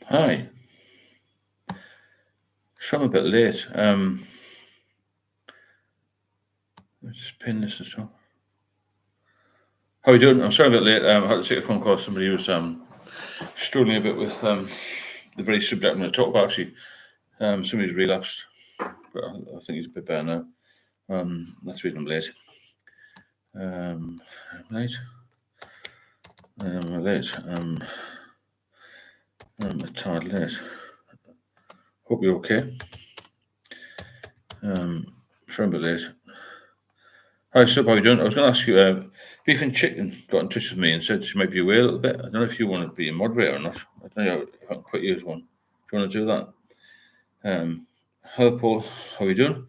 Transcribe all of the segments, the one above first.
Hi. So I'm a bit late. Let's just pin this as well. How are you doing? I'm sorry I'm a bit late. I had to take a phone call. Somebody was struggling a bit with the very subject I'm going to talk about. Actually, somebody's relapsed, but I think he's a bit better now. That's the reason I'm late. Late. Late. I'm a tad late. Hope you're okay. Sorry I'm a bit late. Hi, Sub, how are you doing? I was going to ask you, Beef and Chicken got in touch with me and said she might be away a little bit. I don't know if you want to be a moderator or not. I don't know if I can put you as one. Do you want to do that? Hello, Paul. How are you doing?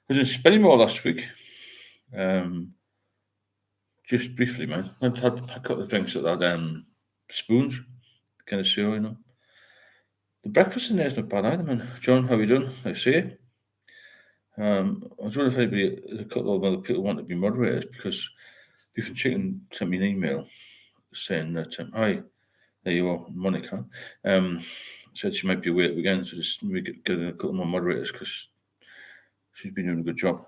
I was in Spennymoor last week. Just briefly, man. I had a couple of drinks at that Spoons kind of show, you know. The breakfast in there is not bad either, man. John, how are you doing? I see you. I was wondering if anybody, a couple of other people want to be moderators because Beef and Chicken sent me an email saying that, hi, there you are, Monica. Said she might be away at the weekend, so just maybe get a couple more moderators because she's been doing a good job.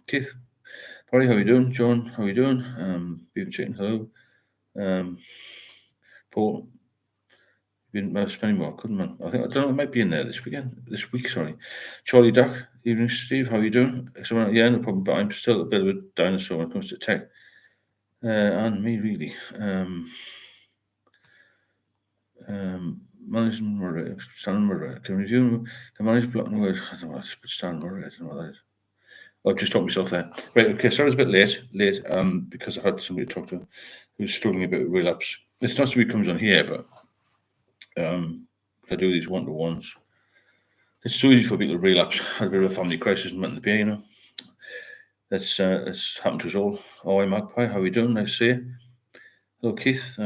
Keith, Barry, how are you doing? John, how are you doing? Beef and Chicken, hello. Paul, been spending more, couldn't man? I don't know, it might be in there this week, sorry. Charlie Duck, evening, Steve, how are you doing? Excellent, yeah, no problem, but I'm still a bit of a dinosaur when it comes to tech. And me, really. Management moderator, standard moderator. Can manage blocking words. I don't know what's standard moderator. I don't know what that is. I've just talked myself there. Right, okay, sorry I was a bit late, because I had somebody to talk to who's struggling a bit with relapse. It's not somebody comes on here, but I do these one-to-ones. It's so easy for people to relapse. Had a bit of a family crisis and went in the beer, you know. That's happened to us all. Oh, hi Magpie, how are we doing? Nice to see you. Hello Keith.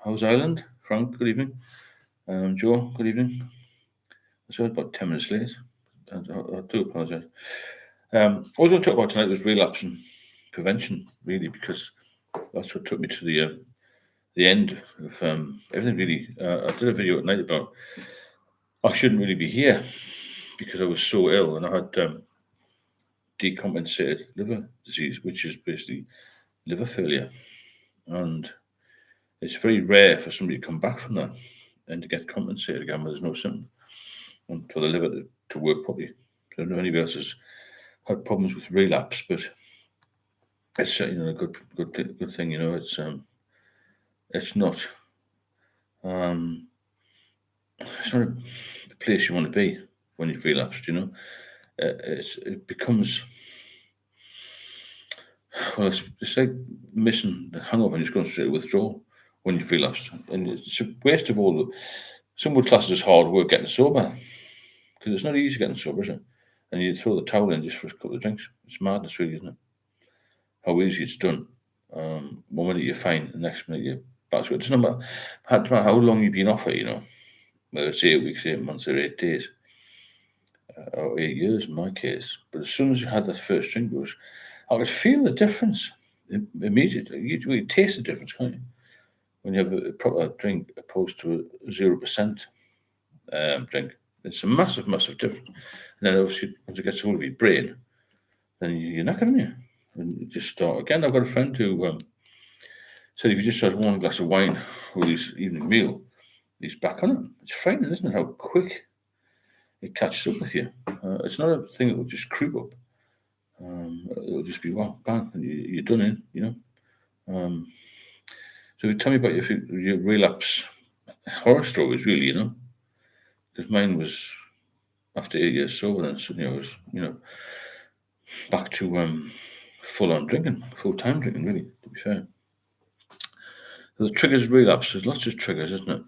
How's Ireland? Frank, good evening. Joe, good evening. So I was about 10 minutes late. I do apologise. What I was going to talk about tonight was relapse and prevention, really, because that's what took me to the end of everything, really. I did a video at night about I shouldn't really be here because I was so ill and I had decompensated liver disease, which is basically liver failure. And it's very rare for somebody to come back from that and to get compensated again when there's no symptom and for the liver to work properly. So I don't know if anybody else has had problems with relapse, but it's a good thing. You know, it's not it's not a place you want to be when you've relapsed. You know, it becomes it's like missing the hangover and just going straight to withdrawal when you've relapsed, and it's a waste of all the. Some would class it as hard work getting sober because it's not easy getting sober, is it? And you throw the towel in just for a couple of drinks. It's madness, really, isn't it? How easy it's done. One minute you're fine, the next minute you're back to it. It doesn't matter, how long you've been off it, you know, whether it's 8 weeks, 8 months, or 8 days, or 8 years in my case. But as soon as you had that first drink, I could feel the difference immediately. You taste the difference, can't you? When you have a proper drink opposed to a 0% drink. It's a massive, massive difference. And then obviously, once it gets hold of your brain, then you're not going to. And you just start again. I've got a friend who said if you just had one glass of wine with his evening meal, he's back on it. It's frightening, isn't it? How quick it catches up with you. It's not a thing that will just creep up. It'll just be wow, bang, and you're done in. You know. So tell me about your relapse horror stories, really. You know, because mine was after 8 years sober, and suddenly I was, back to full on drinking, full time drinking, really. To be fair. So the triggers relapse. There's lots of triggers, isn't it?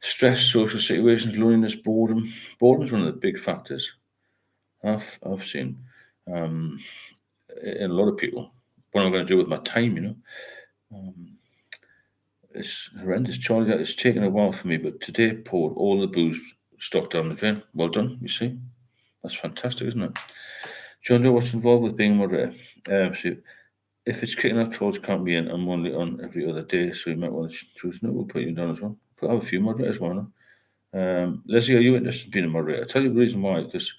Stress, social situations, loneliness, boredom. Boredom is one of the big factors I've seen in a lot of people. What am I going to do with my time? You know, it's horrendous. Charlie, that it's taken a while for me, but today poured all the booze stock down the drain. Well done. You see, that's fantastic, isn't it? Do you know what's involved with being a moderator? So if it's kicking off trolls can't be in, I'm only on every other day, so you might want to choose. No, we'll put you down as well. Put have a few moderators, why not? Leslie, are you interested in being a moderator? I'll tell you the reason why, because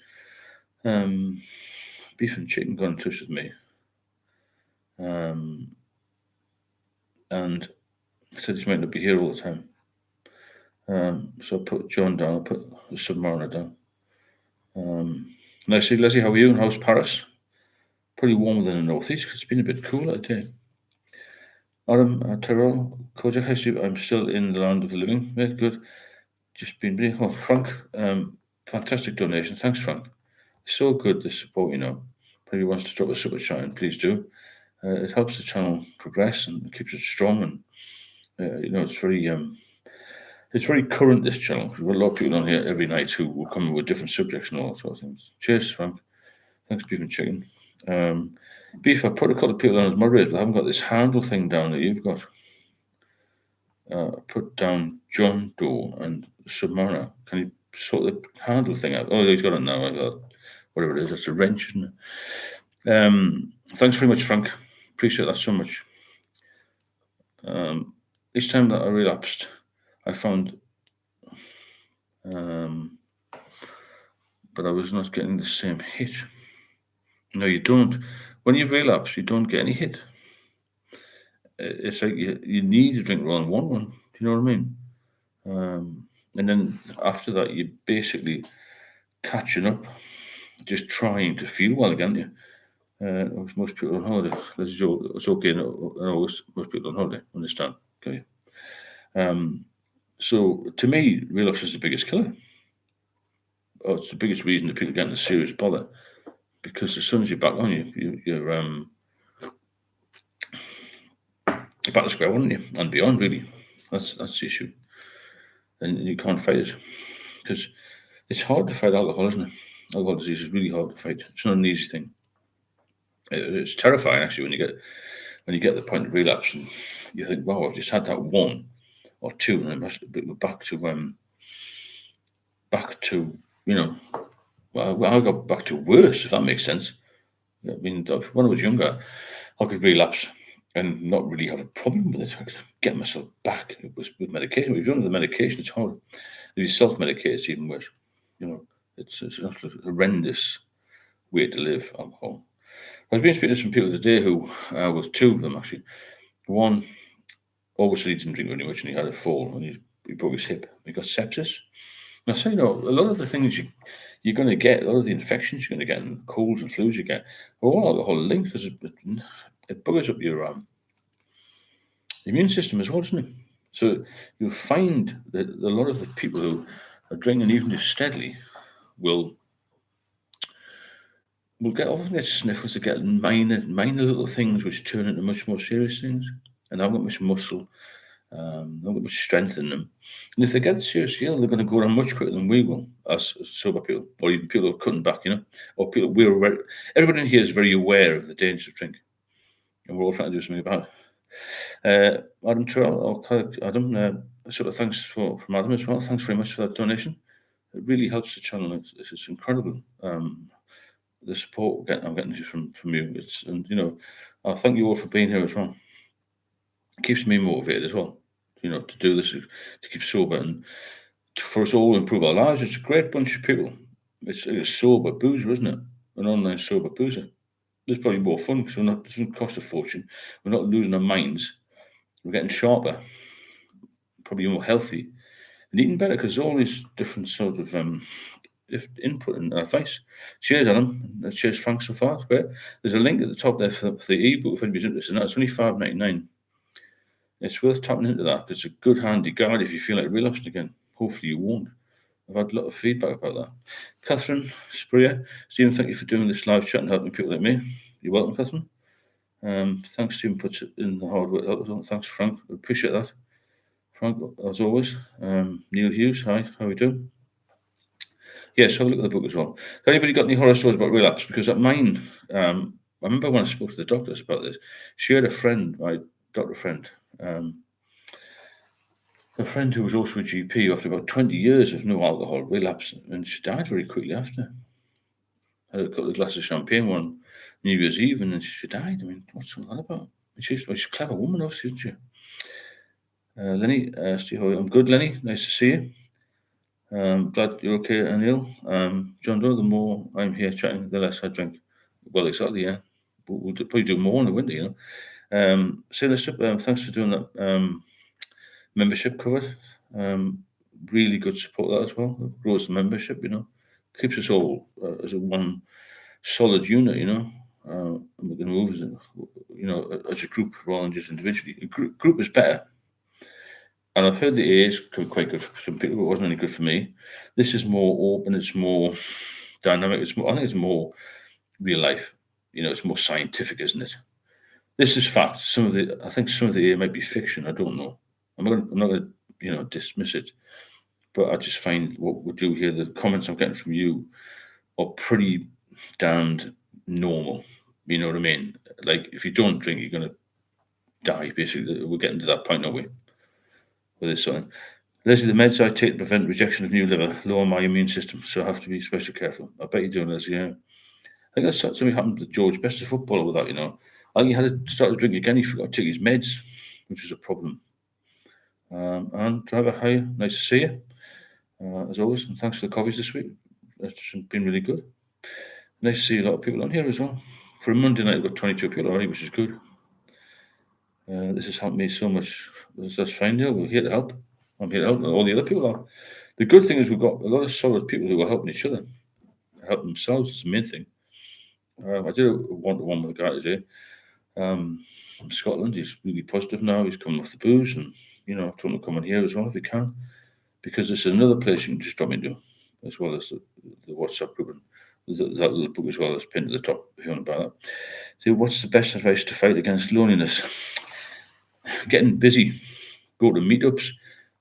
Beef and Chicken got in touch with me, and said he might not be here all the time. So I put John down, I put the Submariner down. Leslie, how are you? And how's Paris? Pretty warmer than the northeast because it's been a bit cooler today. Adam, Tyrell, Kojak, I'm still in the land of the living. Yeah, good. Just been busy. Oh, Frank, fantastic donation. Thanks, Frank. It's so good, this support, you know. If anybody wants to drop a super chat in, please do. It helps the channel progress and keeps it strong. And, you know, it's very current, this channel. We've got a lot of people on here every night who will come with different subjects and all that sort of things. Cheers, Frank. Thanks, Beef and Chicken. Beef, I put a couple of people on as moderators, but I haven't got this handle thing down that you've got. Put down John Doe and Submariner. Can you sort the handle thing out? Oh, he's got it now. Whatever it is, it's a wrench, isn't it? Thanks very much, Frank. Appreciate that so much. Each time that I relapsed, I found, but I was not getting the same hit. No, you don't. When you relapse, you don't get any hit. It's like you need to drink rather than want one. Do you know what I mean? And then after that, you're basically catching up, just trying to feel well again. Most people on holiday. It's okay. Most people on holiday understand. Okay. So to me, relapse is the biggest killer. It's the biggest reason that people get into serious bother, because as soon as you're back on, you're back to square one, aren't you? And beyond, really. That's the issue. And you can't fight it, because it's hard to fight alcohol, isn't it? Alcohol disease is really hard to fight. It's not an easy thing. It's terrifying, actually, when you get to the point of relapse and you think, wow, I've just had that one or two, and I must be back to you know, well, I got back to worse, if that makes sense. I mean, when I was younger, I could relapse and not really have a problem with it. I could get myself back. It was with medication. If you're under the medication, it's hard. If you self-medicate, it's even worse. You know, it's an absolute horrendous way to live, alcohol. I've been speaking to some people today who, was two of them actually. One, obviously he didn't drink very much and he had a fall and he broke his hip. He got sepsis. And I say, you know, a lot of the things you're going to get, a lot of the infections you're going to get, and colds and flus you get, are all alcohol linked, because it buggers up your immune system as well, doesn't it? So you'll find that a lot of the people who are drinking even just steadily will often get sniffles, to get minor little things which turn into much more serious things, and they've got much muscle, they've got much strength in them. And if they get seriously ill, they're going to go down much quicker than we will, as sober people, or even people who are cutting back, you know, or people everybody in here is very aware of the dangers of drinking, and we're all trying to do something about it. Adam Terrell, Adam, sort of thanks from Adam as well. Thanks very much for that donation. It really helps the channel. It's incredible. The support I'm getting from you. And you know, I thank you all for being here as well. It keeps me motivated as well, you know, to do this, to keep sober, and for us all to improve our lives. It's a great bunch of people. It's a sober boozer, isn't it? An online sober boozer. It's probably more fun because it doesn't cost a fortune. We're not losing our minds. We're getting sharper, probably more healthy, and eating better, because all these different sort of input and advice. Cheers, Adam. Cheers, Frank, so far. It's great. There's a link at the top there for the ebook if anybody's interested in that. It's only $5.99. It's worth tapping into that, because it's a good handy guide if you feel like relapsing again. Hopefully you won't. I've had a lot of feedback about that. Catherine Spreer, Stephen, thank you for doing this live chat and helping people like me. You're welcome, Catherine. Thanks, Stephen, puts it in the hard work. Thanks, Frank. I appreciate that. Frank, as always. Neil Hughes, hi, how are we doing? Yes, have a look at the book as well. Has anybody got any horror stories about relapse? Because at mine, I remember when I spoke to the doctors about this, she had a friend, my doctor friend, a friend who was also a GP, after about 20 years of no alcohol, relapsed, and she died very quickly after. Had a couple of glasses of champagne one New Year's Eve, and then she died. I mean, what's all that about? She's a clever woman, obviously, isn't she? Lenny, Steve, I'm good, Lenny. Nice to see you. Glad you're okay, Anil. John Doe, the more I'm here chatting, the less I drink. Well, exactly, yeah. But we'll probably do more in the winter, you know. Say this, thanks for doing that membership cover. Really good support that as well. It grows the membership, you know. Keeps us all as a one solid unit, you know. And we can move as a, you know, as a group rather than just individually. A group is better. And I've heard the AA is quite good for some people, but it wasn't any good for me. This is more open, it's more dynamic, it's more, I think it's more real life. You know, it's more scientific, isn't it? This is fact. I think some of the AA might be fiction. I don't know. I'm not going to, you know, dismiss it. But I just find what we do here, the comments I'm getting from you are pretty damned normal. You know what I mean? Like, if you don't drink, you're going to die, basically. We're getting to that point, aren't we? With this song. Leslie, the meds I take to prevent rejection of new liver lower my immune system, so I have to be especially careful. I bet you're doing this, yeah. I think that's something happened to George Best, the footballer, with that, you know. I think he had to start to drink again, he forgot to take his meds, which was a problem. And driver, hi, nice to see you, as always, and thanks for the coffees this week. It's been really good. Nice to see a lot of people on here as well. For a Monday night, I've got 22 people already, which is good. This has helped me so much. That's fine, yeah, we're here to help. I'm here to help, and all the other people are. The good thing is we've got a lot of solid people who are helping each other, helping themselves. It's the main thing. I did a one-to-one with a guy today from Scotland. He's really positive now. He's coming off the booze, and you know, I've told him to come on here as well if he can, because this is another place you can just drop into, as well as the WhatsApp group and that little book as well as pinned to the top if you want to buy that. So, what's the best advice to fight against loneliness? Getting busy. Go to meetups.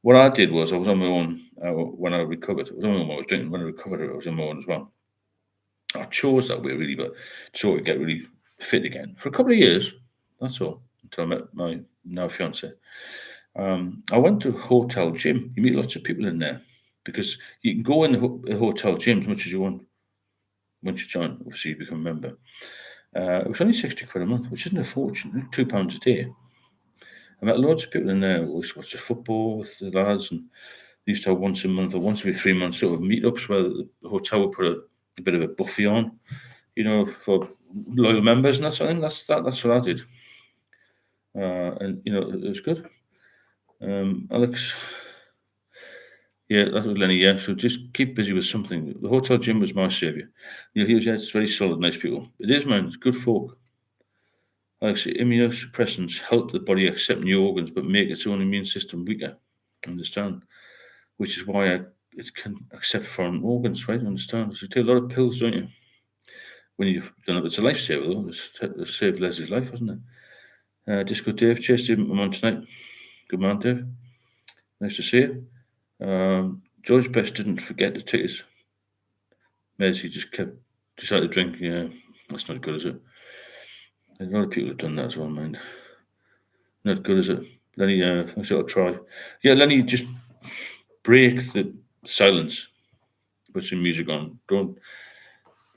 What I did was I was on my own when I recovered. I was on my own when I was drinking. When I recovered, I was on my own as well. I chose that way really, but so to get really fit again for a couple of years. That's all until I met my now fiance. I went to a hotel gym. You meet lots of people in there because you can go in the hotel gym as much as you want. Once you join, obviously you become a member. It was only 60 quid a month, which isn't a fortune. £2 a day. I met loads of people in there. We watched the football with the lads, and they used to have once a month or once every 3 months sort of meetups where the hotel would put a bit of a buffet on, you know, for loyal members and that sort of thing. That's what I did, and you know it was good. Alex, yeah, that was Lenny. Yeah, so just keep busy with something. The hotel gym was my saviour. You'll hear, yeah, it's very solid, nice people. It is, man. It's good folk. Like I say, immunosuppressants help the body accept new organs, but make its own immune system weaker. Understand? Which is why it can accept foreign organs, right? Understand? So you take a lot of pills, don't you? When you've done it, it's a lifesaver, though. It's saved Leslie's life, hasn't it? Disco Dave, cheers, Dave. I'm on tonight. Good man, Dave. Nice to see you. George Best didn't forget to take his meds. He just decided to drink. Yeah, that's not good, is it? A lot of people have done that as well, mind. Not good, is it? Lenny, thanks, I'll try. Yeah, Lenny, just break the silence. Put some music on. Don't.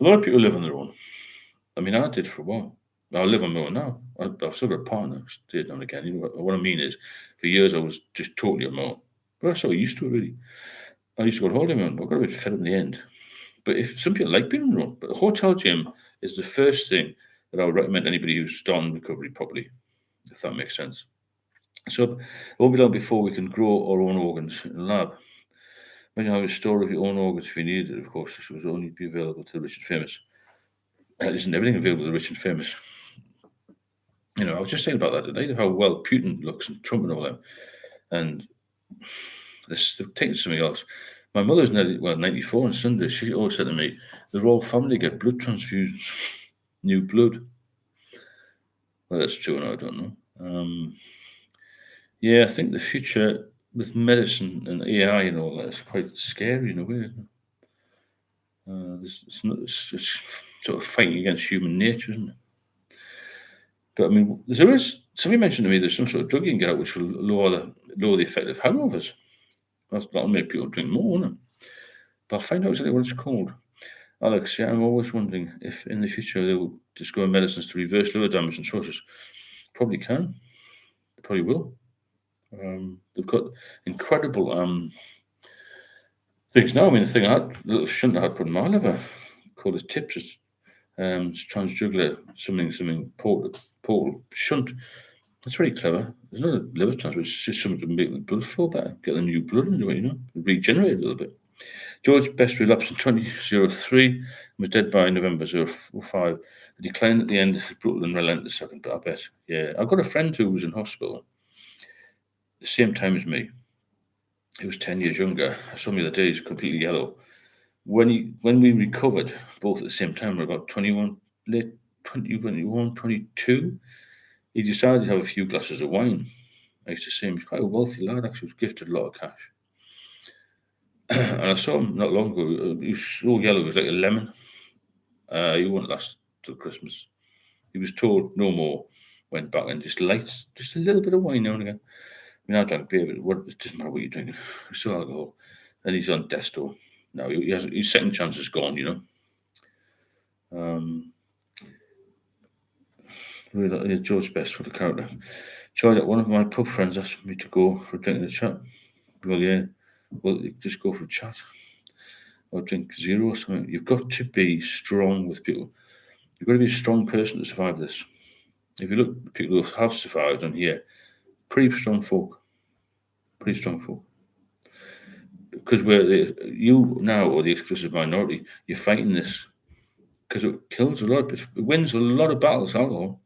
A lot of people live on their own. I mean, I did for a while. I live on my own now. I've still got a partner, stayed down again. You know what I mean is, for years I was just totally on my own. But I was so used to it, really. I used to go to holiday on my own, but I got a bit fed up in the end. But if some people like being on their own, but a hotel gym is the first thing that I would recommend anybody who's starting recovery properly, if that makes sense. So it won't be long before we can grow our own organs in the lab. When you have a store of your own organs if you need it, of course, this will only be available to the rich and famous. Isn't everything available to the rich and famous? You know, I was just saying about that today, how well Putin looks and Trump and all that. And they're taking something else. My mother's 94 on Sunday. She always said to me, the royal family get blood transfusions, new blood. Well, that's true, and I don't know. Yeah, I think the future with medicine and AI and all that is quite scary in a way, isn't it? It's just sort of fighting against human nature, isn't it? But I mean, there is somebody mentioned to me there's some sort of drug you can get out which will lower the effect of hangovers. That'll make people drink more, won't it? But I'll find out exactly what it's called. Alex, yeah, I'm always wondering if in the future they will discover medicines to reverse liver damage and cirrhosis. Probably can. They probably will. They've got incredible things now. I mean, the thing I had, little shunt I had put in my liver, called a tips. It's transjugular something portal shunt. That's very clever. There's not a liver transplant. It's just something to make the blood flow better, get the new blood into it, regenerate a little bit. George Best relapsed in 2003 was dead by November 05. A decline at the end is brutal and relentless, second, but I bet. Yeah, I've got a friend who was in hospital the same time as me. He was 10 years younger. I saw him the other day, he's completely yellow. When we recovered, both at the same time, we were about 21, late 21, 22. He decided to have a few glasses of wine. I used to say him, he's quite a wealthy lad, actually, was gifted a lot of cash. And I saw him not long ago. He was so yellow, he was like a lemon. He won't last till Christmas. He was told no more. Went back and just lights, just a little bit of wine now and again. I mean, I drank beer, but it doesn't matter what you're drinking. It's still alcohol. And he's on death's door. Now his second chance is gone. George Best for the character. Charlie, one of my pub friends asked me to go for a drink in the chat. Well, yeah. Well, just go for a chat or drink zero or something. You've got to be strong with people. You've got to be a strong person to survive this. If you look at people who have survived on here, pretty strong folk. Pretty strong folk. Because you now are the exclusive minority. You're fighting this because it kills a lot. It wins a lot of battles. Alcohol.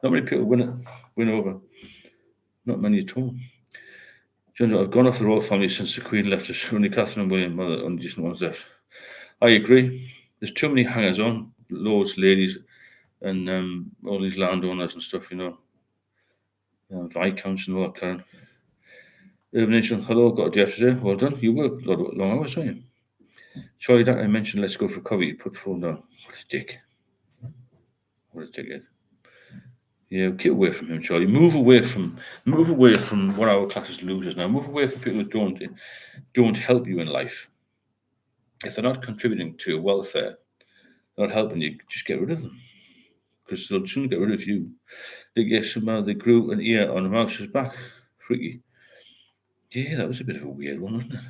Not many people win over. Not many at all. I've gone off the royal family since the Queen left us. Only Catherine and William, mother, only decent ones left. I agree. There's too many hangers on, lords, ladies, and all these landowners and stuff. Viscounts and all that kind. Urban Nation, hello, got a day after today. Well done. You work a lot of long hours, don't you? Charlie, that I mentioned, let's go for coffee. Put the phone down. What a dick. What a dickhead. Yeah, get away from him, Charlie. Move away from what our class is losers now. Move away from people who don't help you in life. If they're not contributing to your welfare, they're not helping you, just get rid of them. Because they'll soon get rid of you. They grew an ear on a mouse's back. Freaky. Yeah, that was a bit of a weird one, wasn't it?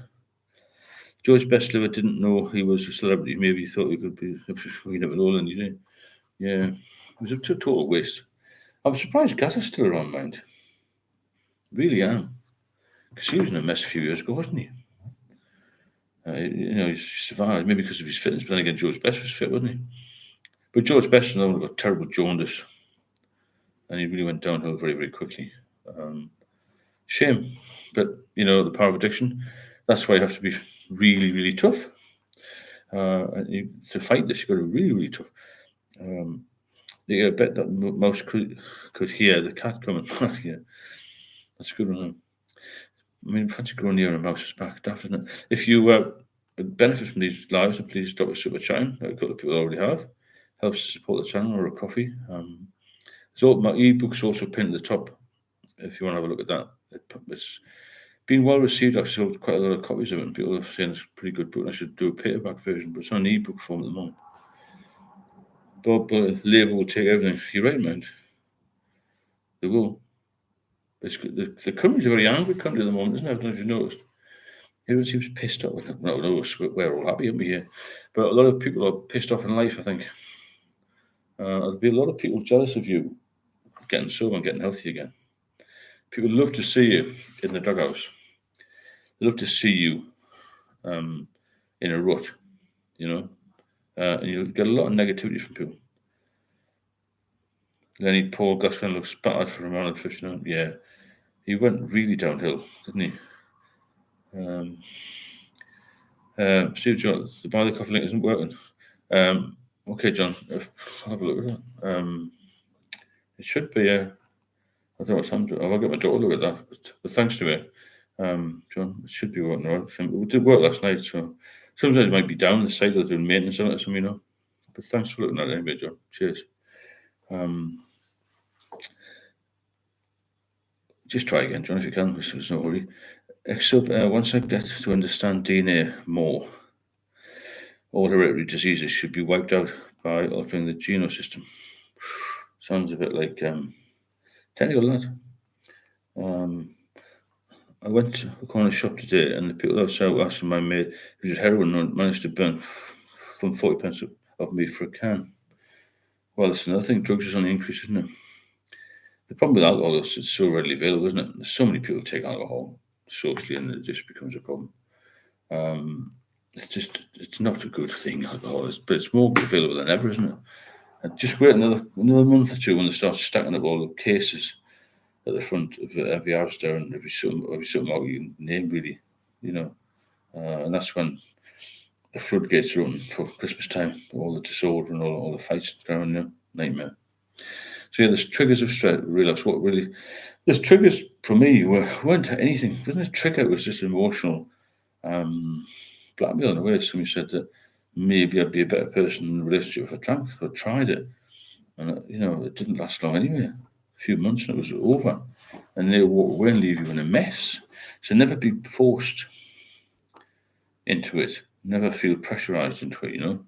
George Bestliver didn't know he was a celebrity. Maybe he thought he could be. We never know, then, you know. Yeah, it was a total waste. I'm surprised Gas is still around, mind. Really am. Because he was in a mess a few years ago, wasn't he? He survived, maybe because of his fitness, but then again, George Best was fit, wasn't he? But George Best got terrible jaundice, and he really went downhill very, very quickly. Shame. But, the power of addiction, that's why you have to be really, really tough. To fight this, you've got to be really, really tough. I bet that mouse could hear the cat coming. Yeah, that's a good one. I mean, fancy growing near a mouse's back, daft, isn't it? If you benefit from these lives, then please drop a super chat. A couple of people already have. Helps to support the channel or a coffee. So my ebook's also pinned at the top. If you want to have a look at that, it's been well received. I've sold quite a lot of copies of it, and people are saying it's a pretty good book. And I should do a paperback version, but it's on ebook form at the moment. But label will take everything. You're right, man. They will. The country's a very angry country at the moment, isn't it? I don't know if you've noticed. Everyone seems pissed off. No, we're all happy, aren't we, here? But a lot of people are pissed off in life, I think. There'll be a lot of people jealous of you getting sober and getting healthy again. People love to see you in the dughouse. They love to see you in a rut, and you'll get a lot of negativity from people. Lenny Paul Gascoigne looks battered for around 59. Yeah, he went really downhill, didn't he? Steve John, the buy the coffee link isn't working. Okay, John, I'll have a look at that. It should be. I don't know what's happened. I'll get my daughter to look at that. But thanks to it, John, it should be working all right. We did work last night, so sometimes it might be down the site or doing maintenance on it or something, But thanks for looking at it anyway, John. Cheers. Just try again, John, if you can. There's no hurry. Except once I get to understand DNA more, all hereditary diseases should be wiped out by altering the genome system. Sounds a bit like technical, that. I went to a corner shop today, and the people outside were asking my mate if he had heroin and managed to burn from 40 pence of me for a can. Well, that's another thing. Drugs is on the increase, isn't it? The problem with alcohol is it's so readily available, isn't it? There's so many people take alcohol socially, and it just becomes a problem. It's not a good thing, alcohol, but it's more available than ever, isn't it? And just wait another month or two when they start stacking up all the cases at the front of every Asda and every supermarket you can name, really, you know. And that's when the floodgates are open for Christmas time. All the disorder and all the fights going, nightmare. So yeah, there's triggers of stress, relapse. There's triggers for me weren't anything. Wasn't a trigger? It was just emotional blackmail in a way. Somebody said that maybe I'd be a better person in a relationship if I drank or tried it, and it didn't last long anyway. A few months and it was over, and they walk away and leave you in a mess. So never be forced into it. Never feel pressurized into it.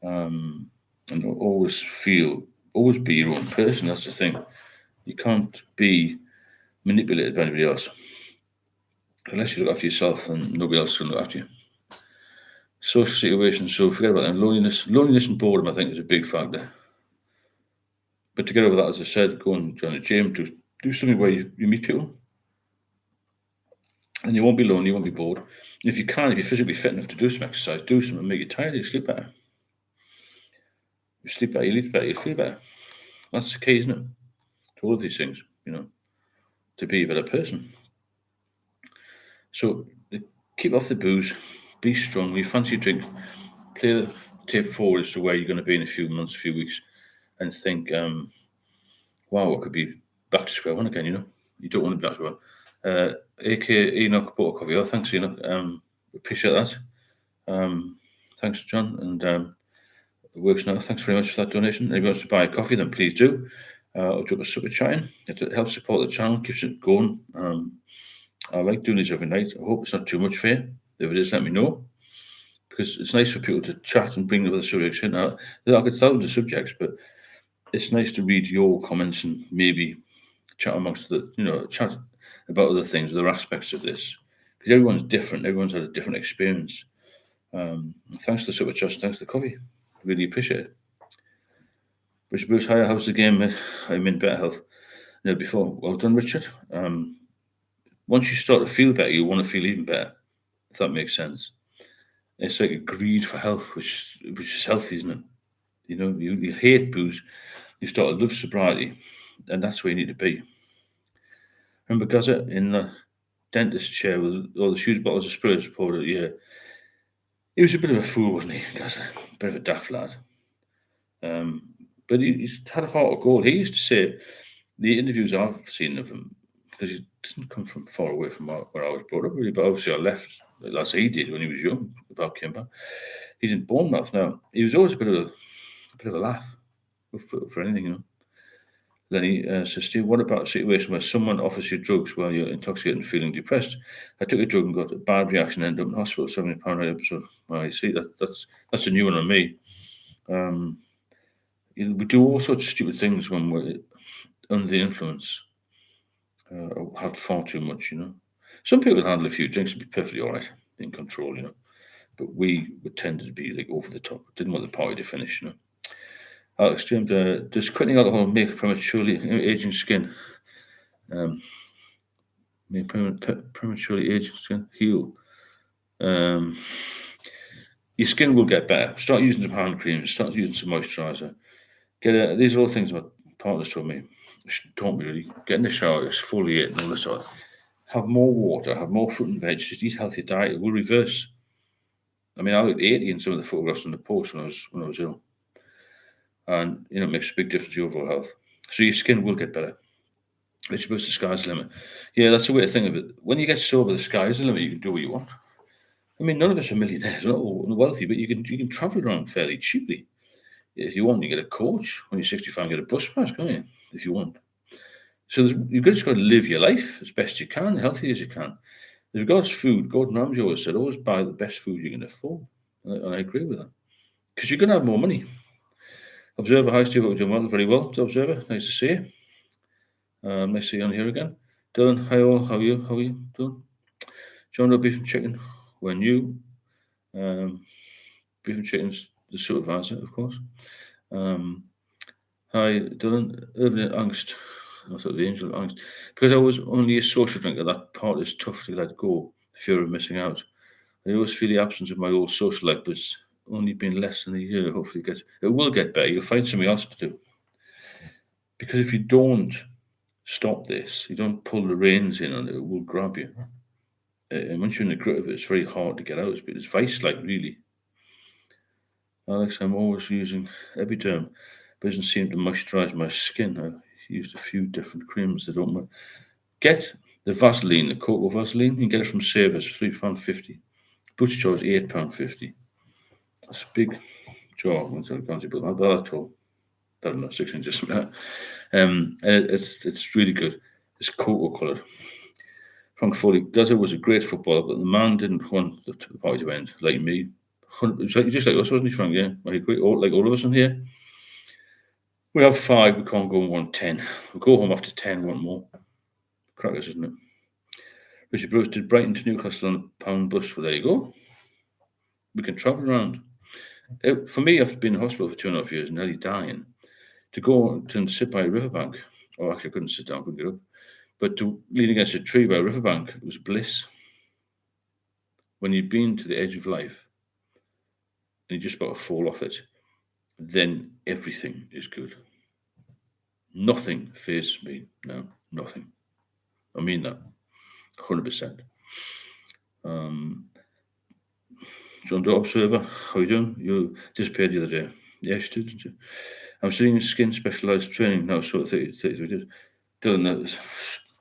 And always be your own person. That's the thing. You can't be manipulated by anybody else unless you look after yourself, and nobody else can look after you. Social situations, so forget about them. Loneliness and boredom, I think, is a big factor. But to get over that, as I said, go and join a gym, do something where you meet people, and you won't be lonely, you won't be bored. And if you're physically fit enough to do some exercise, do something and make you tired, you sleep better. You sleep better, you eat better, you feel better. That's the key, isn't it? To all of these things, to be a better person. So keep off the booze, be strong. When you fancy a drink, play the tape forward as to where you're going to be in a few months, a few weeks, and think, wow, I could be back to square one again, You don't want to be back to square one. AK Enoch bought a coffee. Oh, thanks, Enoch. Appreciate that. Thanks, John. And it works now. Thanks very much for that donation. If you want to buy a coffee, then please do. Or drop a super chat. It helps support the channel, keeps it going. I like doing this every night. I hope it's not too much for you. If it is, let me know. Because it's nice for people to chat and bring other subjects in. I get thousands of subjects, but it's nice to read your comments and maybe chat amongst chat about other things, other aspects of this. Because everyone's different. Everyone's had a different experience. Thanks to the super chat. Thanks to the coffee. Really appreciate it. Richard Bruce, hi, how's the game, mate? I'm in better health than before. Well done, Richard. Once you start to feel better, you want to feel even better, if that makes sense. It's like a greed for health, which is healthy, isn't it? You hate booze, you start to love sobriety, and that's where you need to be. Remember Gaza in the dentist chair with all the shoes bottles of spirits poured out? Yeah. He was a bit of a fool, wasn't he, Gaza? A bit of a daft lad. But he's had a heart of gold. He used to say, the interviews I've seen of him, because he doesn't come from far away from where I was brought up, really, but obviously I left, as he did when he was young, about came back. He's in Bournemouth now. He was always a bit of a laugh for anything, Lenny says, Steve, what about a situation where someone offers you drugs while you're intoxicated and feeling depressed? I took a drug and got a bad reaction and ended up in hospital, 70 pound episode. Well, you see, that's a new one on me. We do all sorts of stupid things when we're under the influence, have far too much, Some people handle a few drinks and be perfectly all right, in control, But we would tend to be like over the top. Didn't want the party to finish, Alex James, does quitting alcohol make prematurely aging skin? Make prematurely aging skin heal? Your skin will get better. Start using some hand cream. Start using some moisturizer. These are all things my partners told me. Don't really get in the shower, exfoliate, and all this sort. Have more water. Have more fruit and veg. Just eat healthy diet. It will reverse. I mean, I looked 80 in some of the photographs on the post when I was ill, and it makes a big difference to your overall health. So your skin will get better. It's about the sky's the limit. Yeah, that's the way to think of it. When you get sober, the sky's the limit. You can do what you want. I mean, none of us are millionaires, not all wealthy, but you can travel around fairly cheaply. If you want, you get a coach. When you're 65, get a bus pass, can't you? If you want. So you've just got to live your life as best you can, healthy as you can. With regards to food, Gordon Ramsay always said, always buy the best food you can afford. And I agree with that. Because you're going to have more money. Observer, hi Steve, hope you're doing well, very well. To Observer, nice to see you. Nice to see you on here again. Dylan, hi all, how are you? How are you, Dylan? John, no beef and chicken. We're new. Beef and chicken's the supervisor, of course. Hi, Dylan. Urban angst. I thought the angel of angst. Because I was only a social drinker, that part is tough to let go. Fear of missing out. I always feel the absence of my old social life, but it's only been less than a year. Hopefully, it will get better. You'll find something else to do. Because if you don't stop this, you don't pull the reins in on it, it will grab you. And once you're in the grip of it, it's very hard to get out. It's vice-like, really. Alex, I'm always using Epiderm, but it doesn't seem to moisturise my skin. I've used a few different creams that don't work. Get the Vaseline, the cocoa Vaseline. You can get it from Savers, £3.50. Butcher jar is £8.50. That's a big jar. Once I can't see, but I don't know, 6 inches. It's really good. It's cocoa coloured. Frank Foley, Gaza was a great footballer, but the man didn't want the party to end, like me. Just like us, wasn't he, Frank? Yeah, I agree. Like all of us in here. We have 5, we can't go and want 10. We'll go home after 10, want more. Crackers, isn't it? Richard Bruce did Brighton to Newcastle on a pound bus. Well, there you go. We can travel around. For me, after being in hospital for 2.5 years, nearly dying, to go and sit by a riverbank, or actually I couldn't sit down, couldn't get up, but to lean against a tree by a riverbank, it was bliss. When you've been to the edge of life and you're just about to fall off it, then everything is good. Nothing phases me now. Nothing. I mean that. 100%. John Doe Observer, how you doing? You disappeared the other day. Yes, didn't you? I'm studying in skin specialised training now, so 33 did. Dylan,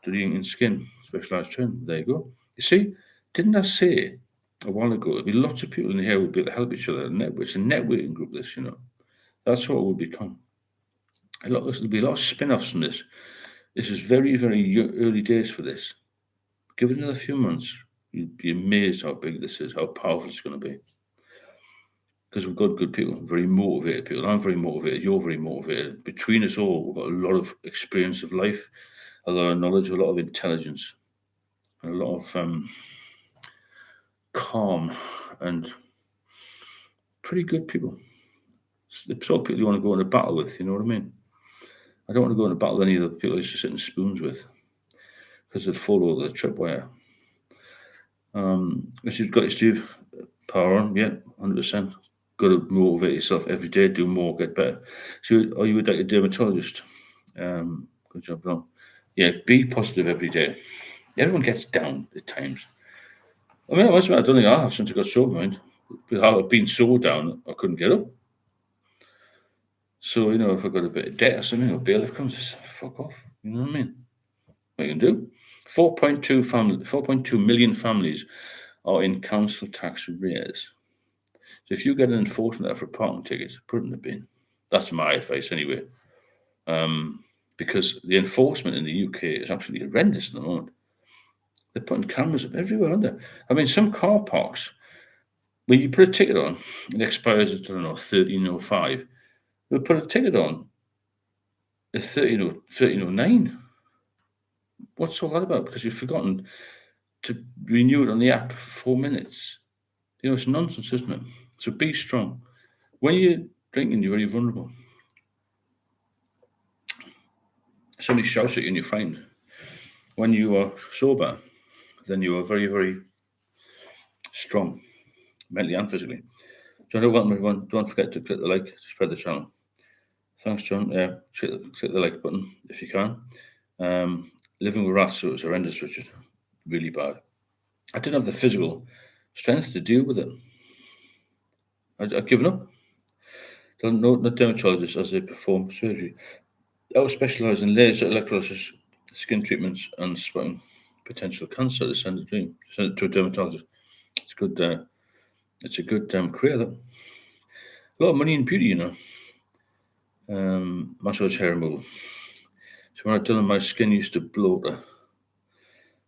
studying in skin specialised training. There you go. You see, didn't I say a while ago there'd be lots of people in here who would be able to help each other? It's a networking group, this, you know. That's what it will become. There'll be a lot of spin offs from this. This is very, very early days for this. Give it another few months. You'd be amazed how big this is, how powerful it's going to be. Because we've got good people, very motivated people. I'm very motivated. You're very motivated. Between us all, we've got a lot of experience of life, a lot of knowledge, a lot of intelligence, and a lot of calm and pretty good people. It's the sort of people you want to go in a battle with, you know what I mean? I don't want to go in a battle with any of the people I used to sit in spoons with because they'd fall over the tripwire. If you've got your Steve power on, yeah, 100%. Got to motivate yourself every day, do more, get better. So, are you like a dermatologist? Good job, Ron. Yeah, be positive every day. Everyone gets down at times. I mean, I don't think I have since I got sober, mind. I've been so down, I couldn't get up. So, if I got a bit of debt or something, or bailiff comes, fuck off. You know what I mean? What you can do? 4.2 million families are in council tax arrears. So if you get an enforcement for a parking ticket, put it in the bin. That's my advice anyway. Because the enforcement in the UK is absolutely horrendous at the moment. They're putting cameras up everywhere, aren't they? I mean, some car parks, when you put a ticket on, it expires at, 13.05. They'll put a ticket on at 13.09. What's all that about? Because you've forgotten to renew it on the app for 4 minutes. It's nonsense, isn't it? So be strong. When you're drinking, you're very vulnerable. Somebody shouts at you and you're fine. When you are sober, then you are very, very strong, mentally and physically. John, welcome everyone. Don't forget to click the like to spread the channel. Thanks, John. Yeah, click the like button if you can. Living with rats, so it was horrendous, Richard. Really bad. I didn't have the physical strength to deal with it. I'd given up. Not dermatologists as they perform surgery. I was specialised in laser electrolysis, skin treatments, and spotting potential cancer. To send it to a dermatologist. It's good. It's a good career, though. A lot of money in beauty, Massage hair removal. So when I'd done it, my skin used to bloat.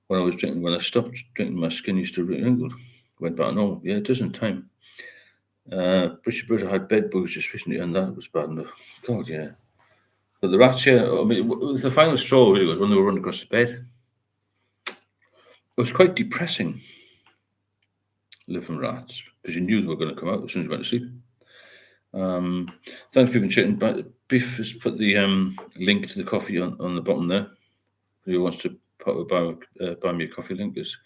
When I was drinking, when I stopped drinking, my skin used to wrinkle. Went back normal. Yeah, it does in time. Richard Bruce had bed bugs just recently, and that was bad enough. God, yeah. But the rats, yeah. I mean, the final straw really was when they were running across the bed. was quite depressing living with rats because you knew they were going to come out as soon as you went to sleep. Thanks, people chatting. But Biff has put the link to the coffee on the bottom there. Who wants to buy me a coffee link is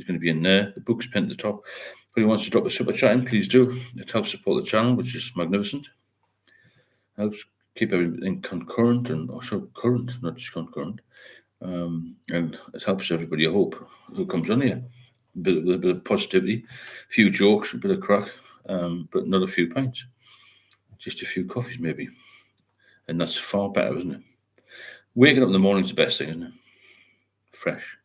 going to be in there. The book's pinned at the top. Who wants to drop a super chat in, please do. It helps support the channel, which is magnificent. Helps keep everything concurrent and also current, not just concurrent. And it helps everybody, I hope, who comes on here. A bit of positivity, a few jokes, a bit of crack, but not a few pints. Just a few coffees, maybe. And that's far better, isn't it? Waking up in the morning is the best thing, isn't it? Fresh.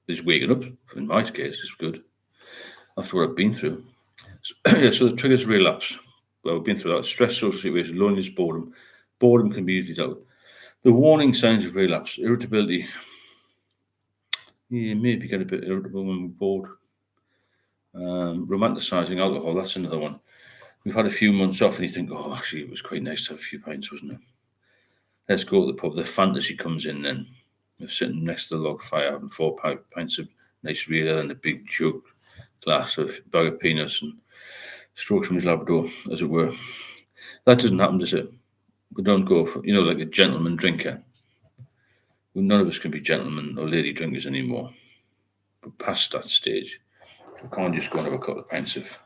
Just waking up, in my case, is good. After what I've been through. So the triggers relapse. Well, we've been through that. Stress, social situation, loneliness, boredom. Boredom can be easily dealt with. The warning signs of relapse: irritability. Yeah, maybe get a bit irritable when we're bored. Romanticising alcohol, that's another one. We've had a few months off and you think, oh, actually, it was quite nice to have a few pints, wasn't it? Let's go to the pub. The fantasy comes in then. We're sitting next to the log fire having 4 pints of nice real ale and a big jug glass of bag of peanuts and strokes from his Labrador, as it were. That doesn't happen, does it? We don't go for, like a gentleman drinker. None of us can be gentlemen or lady drinkers anymore. We're past that stage. We can't just go and have a couple of pints of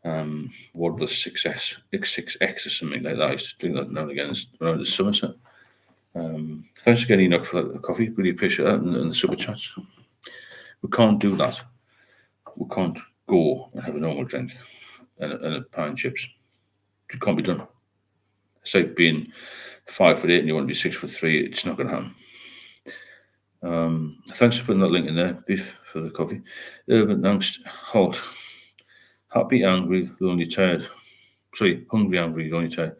Wadler 6X or something like that. I used to drink that now and again around the Somerset. Thanks again, Enoch, for the coffee. Really appreciate that and the super chats. We can't do that. We can't go and have a normal drink and a pie and chips. It can't be done. It's like being 5'8" and you want to be 6'3". It's not going to happen. Thanks for putting that link in there, Beef, for the coffee. Urban angst, halt. Happy, angry, lonely, tired. Sorry, hungry, angry, lonely, tired.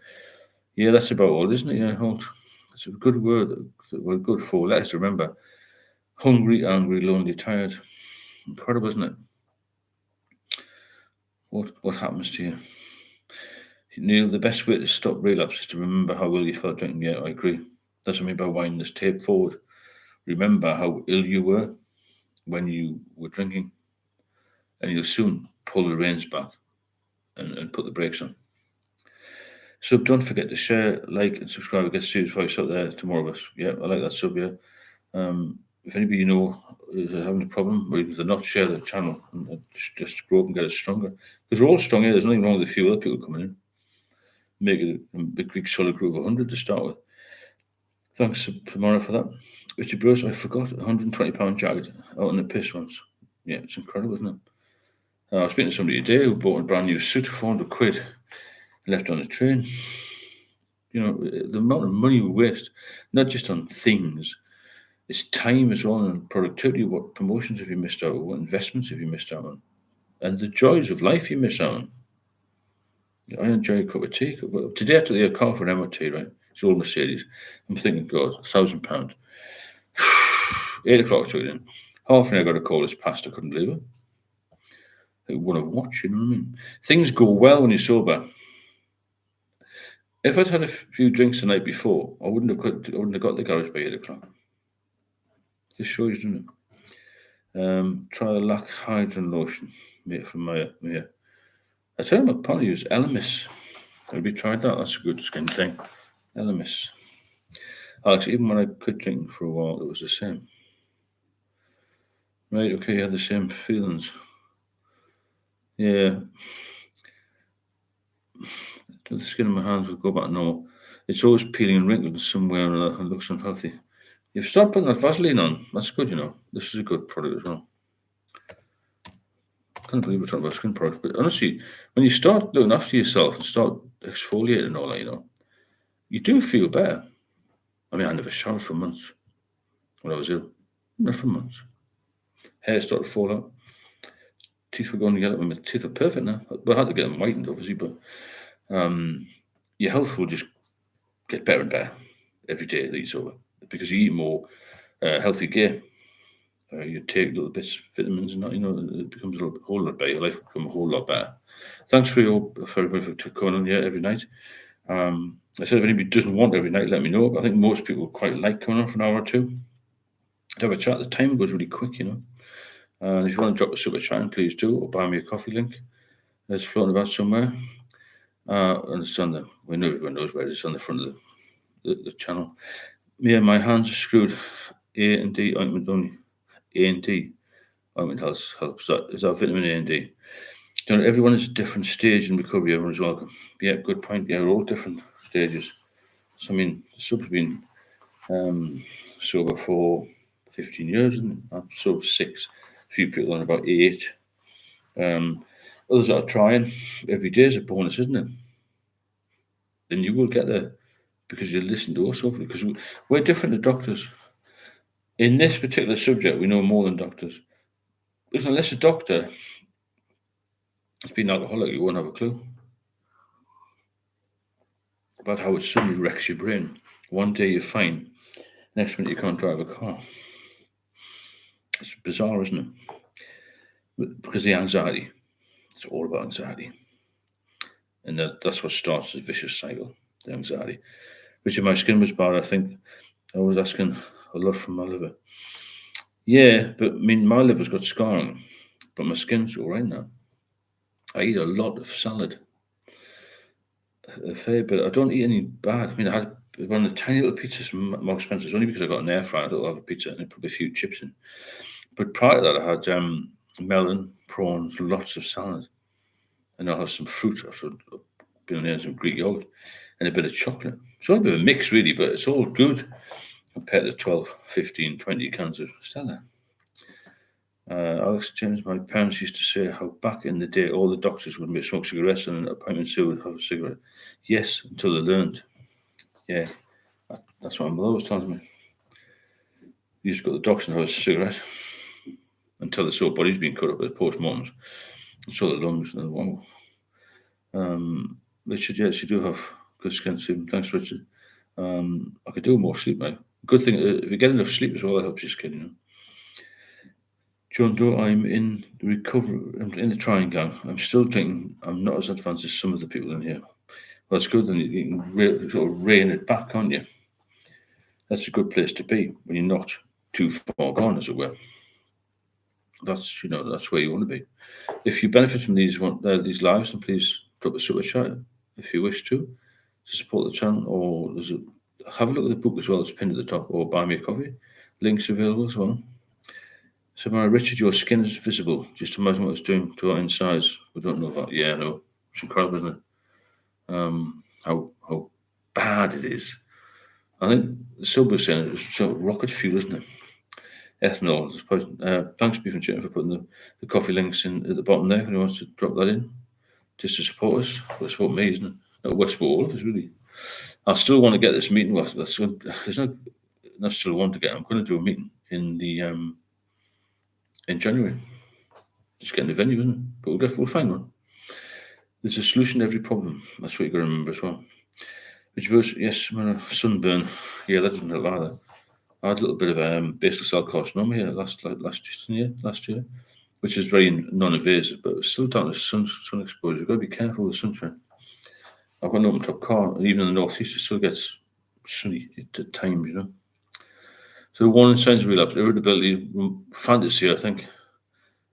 Yeah, that's about all, isn't it? Yeah, halt. It's a good word. Well, good 4 letters to remember. Hungry, angry, lonely, tired. Incredible, isn't it? What happens to you? Neil, the best way to stop relapse is to remember how ill you felt drinking. Yeah, I agree. That's what I mean by winding this tape forward. Remember how ill you were when you were drinking, and you'll soon pull the reins back and put the brakes on. So don't forget to share, like, and subscribe. We get serious voice out there to more of us. Yeah, I like that sub, yeah. If anybody you know is having a problem, or if they're not, share the channel and just grow up and get it stronger. Because we're all strong here. There's nothing wrong with a few other people coming in. Make it a big solid group of 100 to start with. Thanks, Tamara, for that. Richard Bruce, I forgot, £120 jacket out in the piss once. Yeah, it's incredible, isn't it? I was speaking to somebody today who bought a brand new suit for 400 quid, left on the train. The amount of money we waste, not just on things, it's time as well, and productivity. What promotions have you missed out on? What investments have you missed out on? And the joys of life you miss out on. I enjoy a cup of tea. Today I took the car for an MOT, right? It's old Mercedes. I'm thinking, God, £1,000. 8 o'clock took it in. Half an hour I got a call, it's past. I couldn't believe it. Like one of watch, you know what I mean? Things go well when you're sober. If I'd had a few drinks the night before, I wouldn't have got the garage by 8 o'clock. This shows, doesn't it? Try the lac hydrogen lotion made from Maya. I tell them I probably use Elemis. Have you tried that? That's a good skin thing. Elemis. Alex, even when I quit drinking for a while, it was the same. Right, okay, you had the same feelings. Yeah. The skin of my hands will go back normal. It's always peeling and wrinkled somewhere or another and looks unhealthy. You've started putting that Vaseline on. That's good, This is a good product as well. I can't believe we're talking about skin products, but honestly, when you start looking after yourself and start exfoliating and all that, you do feel better. I mean, I never showered for months when I was ill. Not for months. Hair started to fall out. Teeth were going together. My teeth are perfect now. But I had to get them whitened, obviously. But your health will just get better and better every day that you're sober because you eat more healthy gear. You take little bits of vitamins and that, it becomes a whole lot better. Your life will become a whole lot better. Thanks for everybody for coming on here every night. I said if anybody doesn't want every night, let me know. But I think most people quite like coming on for an hour or two to have a chat. The time goes really quick, And if you want to drop a super chat, please do, or buy me a coffee link. It's floating about somewhere. And it's on we know everyone knows where it is, on the front of the channel. Yeah, my hands are screwed. A&D ointment only. A&D ointment helps. Is that vitamin A and D? Everyone is at a different stage in recovery. Everyone's welcome. Yeah, good point. Yeah, we're all different stages. So, I mean, Sub's been sober for 15 years, and I'm sober 6. A few people on about 8. Others that are trying. Every day is a bonus, isn't it? Then you will get there because you listen to us, hopefully, because we're different to doctors. In this particular subject, we know more than doctors. Because unless a doctor has been alcoholic, you won't have a clue about how it suddenly wrecks your brain. One day you're fine, next minute you can't drive a car. It's bizarre, isn't it? Because the anxiety, it's all about anxiety. And that's what starts the vicious cycle, the anxiety. Which my skin was bad, I think. I was asking a lot from my liver. Yeah, but I mean, my liver's got scarring, but my skin's all right now. I eat a lot of salad, a fair bit. I don't eat any bad. I mean, I had one of the tiny little pizzas from Marks Spencer's only because I got an air fryer. I don't have a pizza and probably a few chips in. But prior to that, I had melon, prawns, lots of salad, and I had some fruit. I should been on some Greek yogurt and a bit of chocolate. It's all a bit of a mix, really, but it's all good compared to 12, 15, 20 cans of Stella. Alex James, my parents used to say how back in the day all the doctors would be smoke cigarettes and appointments they would have a cigarette. Yes, until they learned. Yeah, that's what my mother was telling me. You used to go to the doctor and have a cigarette until they saw bodies being cut up at post-mortems and saw the lungs and wow. Richard, yes, you do have good skin, Stephen. Thanks, Richard. I could do more sleep, mate. Good thing, if you get enough sleep as well, it helps your skin, you know. John Doe, I'm in the recovery, I'm in the trying gang. I'm still drinking. I'm not as advanced as some of the people in here. Well, that's good. Then you can sort of rein it back, can't you? That's a good place to be when you're not too far gone, as it were. That's where you want to be. If you benefit from these lives, then please drop a super chat if you wish to support the channel, or have a look at the book as well. It's pinned at the top, or buy me a coffee. Links available as well. So, Richard, your skin is visible. Just imagine what it's doing to our insides. We don't know about. Yeah, no, it's incredible, isn't it? How bad it is. I think Silver saying it's sort of rocket fuel, isn't it? Ethanol. Thanks, Beef and Chicken, for putting the coffee links in at the bottom there. If anyone wants to drop that in, just to support us, support me, isn't it? No, well, support all of us, really. I still want to get this meeting. There's not still want to get. I'm going to do a meeting in January. Just getting the venue, isn't it? But we'll find one. There's a solution to every problem. That's what you've got to remember as well. Which was, yes, sunburn. Yeah, that doesn't help either. I had a little bit of basal cell carcinoma here last year, which is very non-invasive, but it's still down to sun exposure. You've got to be careful with sunshine. I've got an open top car, and even in the northeast, it still gets sunny at times, you know. So warning signs of relapse: irritability, fantasy, I think.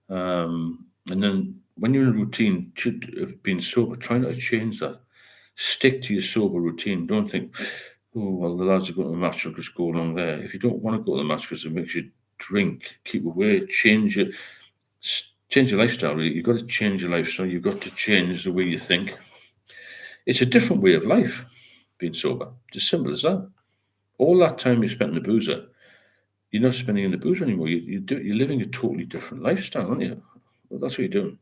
And then when you're in a routine, should have been sober. Try not to change that. Stick to your sober routine. Don't think, oh well, the lads are going to the match, I'll just go along there. If you don't want to go to the match because it makes you drink, keep away. Change your lifestyle. Really, you've got to change your lifestyle. You've got to change the way you think. It's a different way of life, being sober. It's as simple as that. All that time you spent in the boozer, you're not spending in the boozer anymore. You're living a totally different lifestyle, aren't you? Well, that's what you're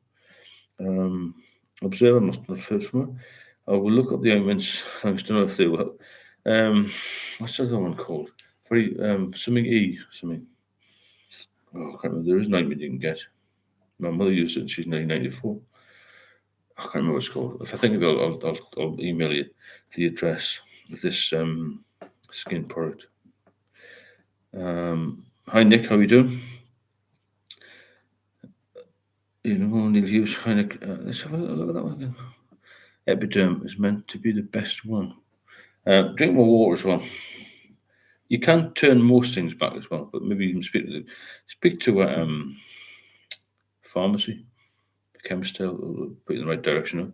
doing. Observe, I must have heard from her. I will look up the ointments. Thanks. Don't know if they will help. What's the other one called? Very something E. Something. Oh, I can't remember. There is an ointment you can get. My mother used it, and she's 1994. I can't remember what it's called. If I think of it, I'll email you the address of this skin product. Hi Nick, how are you doing? Neil Hughes. Hi Nick. Let's have a look at that one again. Epiderm is meant to be the best one. Drink more water as well. You can turn most things back as well, but maybe you can speak to pharmacy, chemist will put you in the right direction. No?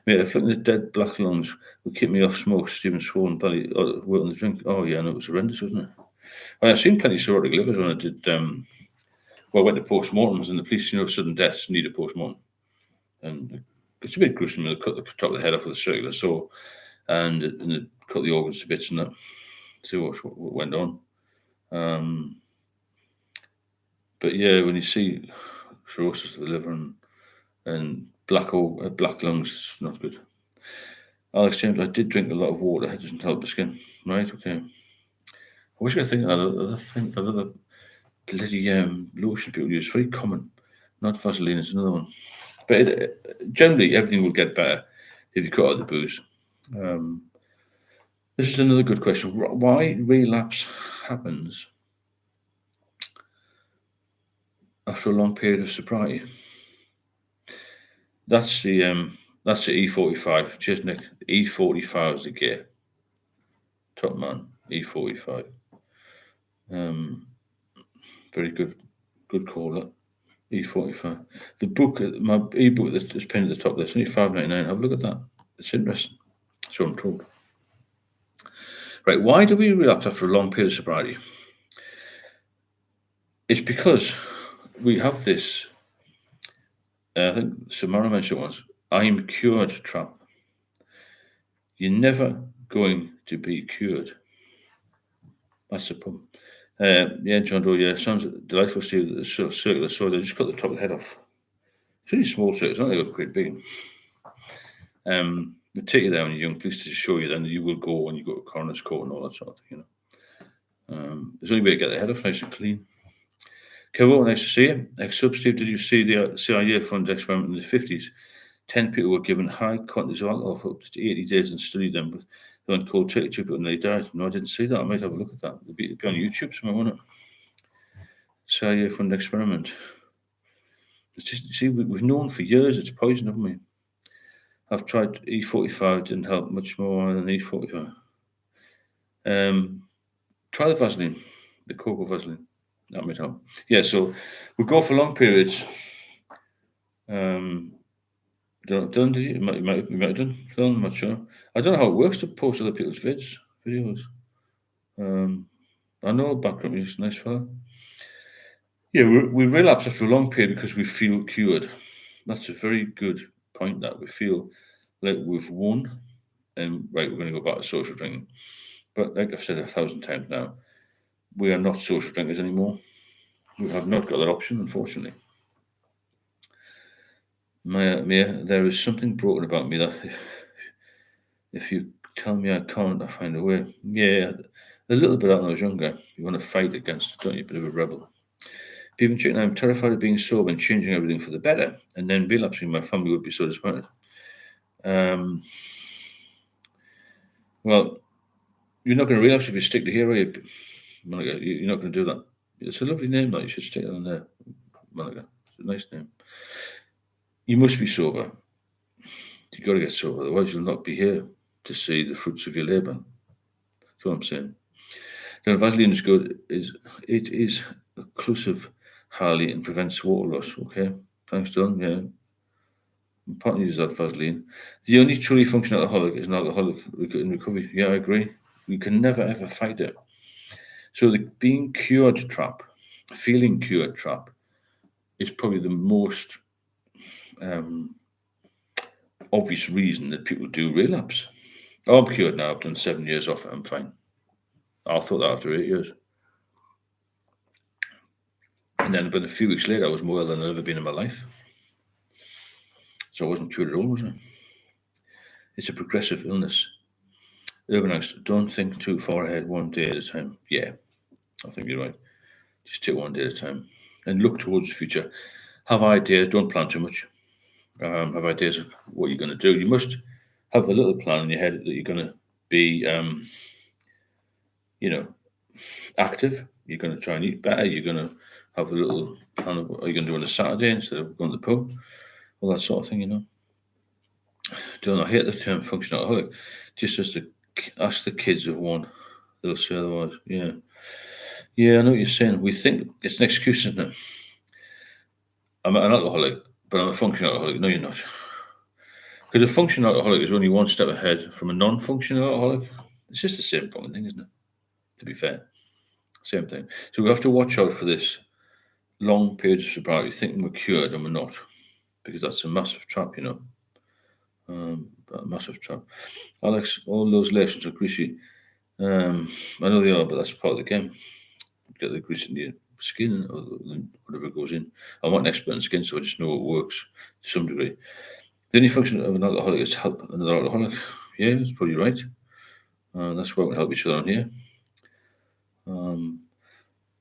Mate, afflicting the dead black lungs would keep me off smoke, Stephen swollen belly, weight on the drink. Oh yeah, no, it was horrendous, wasn't it? Well, I've seen plenty of cirrhotic livers when I did. I went to postmortems, and the police, sudden deaths need a postmortem, and it's a bit gruesome. They cut the top of the head off with a circular saw, and they cut the organs to bits and that. See what went on. But yeah, when you see cirrhosis of the liver and black lungs, it's not good. Alex James, I did drink a lot of water. It doesn't help the skin. Right, okay. I wish I could think of that other bloody lotion people use. Very common. Not Vaseline, it's another one. But generally, everything will get better if you cut out the booze. This is another good question. Why relapse happens after a long period of sobriety? That's the E45. Cheers, Nick. E45 is the gear. Top man. E45. Very good call. That E45. The book, my ebook that's pinned at the top. There's only $5.99. Have a look at that. It's interesting. So I'm told. Right. Why do we relapse after a long period of sobriety? It's because we have this. I think Samara mentioned it once. I'm cured trap. You're never going to be cured. That's the problem. Yeah, John Doe, yeah, sounds delightful to see the circular saw. They just cut the top of the head off. It's only small circles, not like great big. They take you there when you're young, police to show you, then you will go when you go to coroner's court and all that sort of thing, There's only way to get the head off nice and clean. Kevin, nice to see you. Ex-sub Steve, did you see the CIA funded experiment in the 50s? 10 people were given high quantities of alcohol for up to 80 days and studied them, but they went cold 32 people and they died. No, I didn't see that. I might have a look at that. It'll be on YouTube somewhere, won't it? CIA funded experiment. See, we've known for years it's poison, haven't we? I've tried E45, didn't help much more than E45. Try the Vaseline, the cocoa Vaseline. That might help. Yeah, so we go for long periods. Done, did you? You might have done. Phil, I'm not sure. I don't know how it works to post other people's videos. I know background music, nice fella. Yeah, we relapse after a long period because we feel cured. That's a very good point. That we feel like we've won, and right, we're going to go back to social drinking. But like I've said 1,000 times now, we are not social drinkers anymore. We have not got that option, unfortunately. Mia, there is something broken about me that if you tell me I can't, I find a way. Yeah, a little bit out when I was younger. You want to fight against, don't you? A bit of a rebel. People chicken, I'm terrified of being sober and changing everything for the better, and then relapsing. My family would be so disappointed. Well, you're not going to relapse if you stick to hero. You're not going to do that. It's a lovely name, that you should stick it on there. Monica. It's a nice name. You must be sober. You've got to get sober, otherwise you'll not be here to see the fruits of your labour. That's what I'm saying. Then Vaseline is good. It is occlusive, Harley, and prevents water loss. Okay, thanks, Don. Yeah, partly use that Vaseline. The only truly functional alcoholic is an alcoholic in recovery. Yeah, I agree. We can never ever fight it. So the being cured trap, feeling cured trap, is probably the most obvious reason that people do relapse. Oh, I'm cured now. I've done 7 years off it. I'm fine. I thought that after 8 years. And then about a few weeks later, I was more ill than I'd ever been in my life. So I wasn't cured at all, was I? It's a progressive illness. Urban angst, don't think too far ahead, one day at a time. Yeah, I think you're right. Just take one day at a time and look towards the future. Have ideas, don't plan too much. Have ideas of what you're going to do. You must have a little plan in your head that you're going to be, active. You're going to try and eat better. You're going to have a little plan of what you're going to do on a Saturday instead of going to the pub. All that sort of thing, Don't I hate the term functional alcoholic. Just as ask the kids of one, they'll say otherwise. Yeah, I know what you're saying. We think it's an excuse, isn't it? I'm an alcoholic, but I'm a functional alcoholic. No, you're not. Because a functional alcoholic is only one step ahead from a non-functional alcoholic. It's just the same fucking thing, isn't it? To be fair, same thing. So we have to watch out for this long periods of sobriety, thinking we're cured and we're not, because that's a massive trap, a massive trap. Alex, all those lotions are greasy. I know they are, but that's part of the game. Get the grease in your skin or whatever goes in. I'm not an expert in skin, so I just know it works to some degree. The only function of an alcoholic is to help another alcoholic. Yeah, that's probably right. That's why we help each other on here.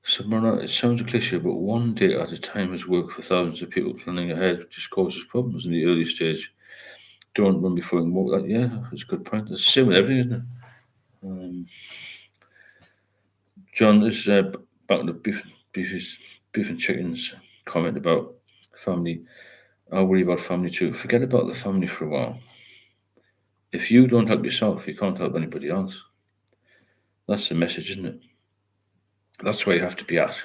So, Myrna, it sounds a cliche, but one day at a time has worked for thousands of people. Planning ahead just causes problems in the early stage. Don't run before you can walk. That, yeah, that's a good point. It's the same with everything, isn't it? John is back on the beef and chickens comment about family. I worry about family too. Forget about the family for a while. If you don't help yourself, you can't help anybody else. That's the message, isn't it? That's where you have to be at.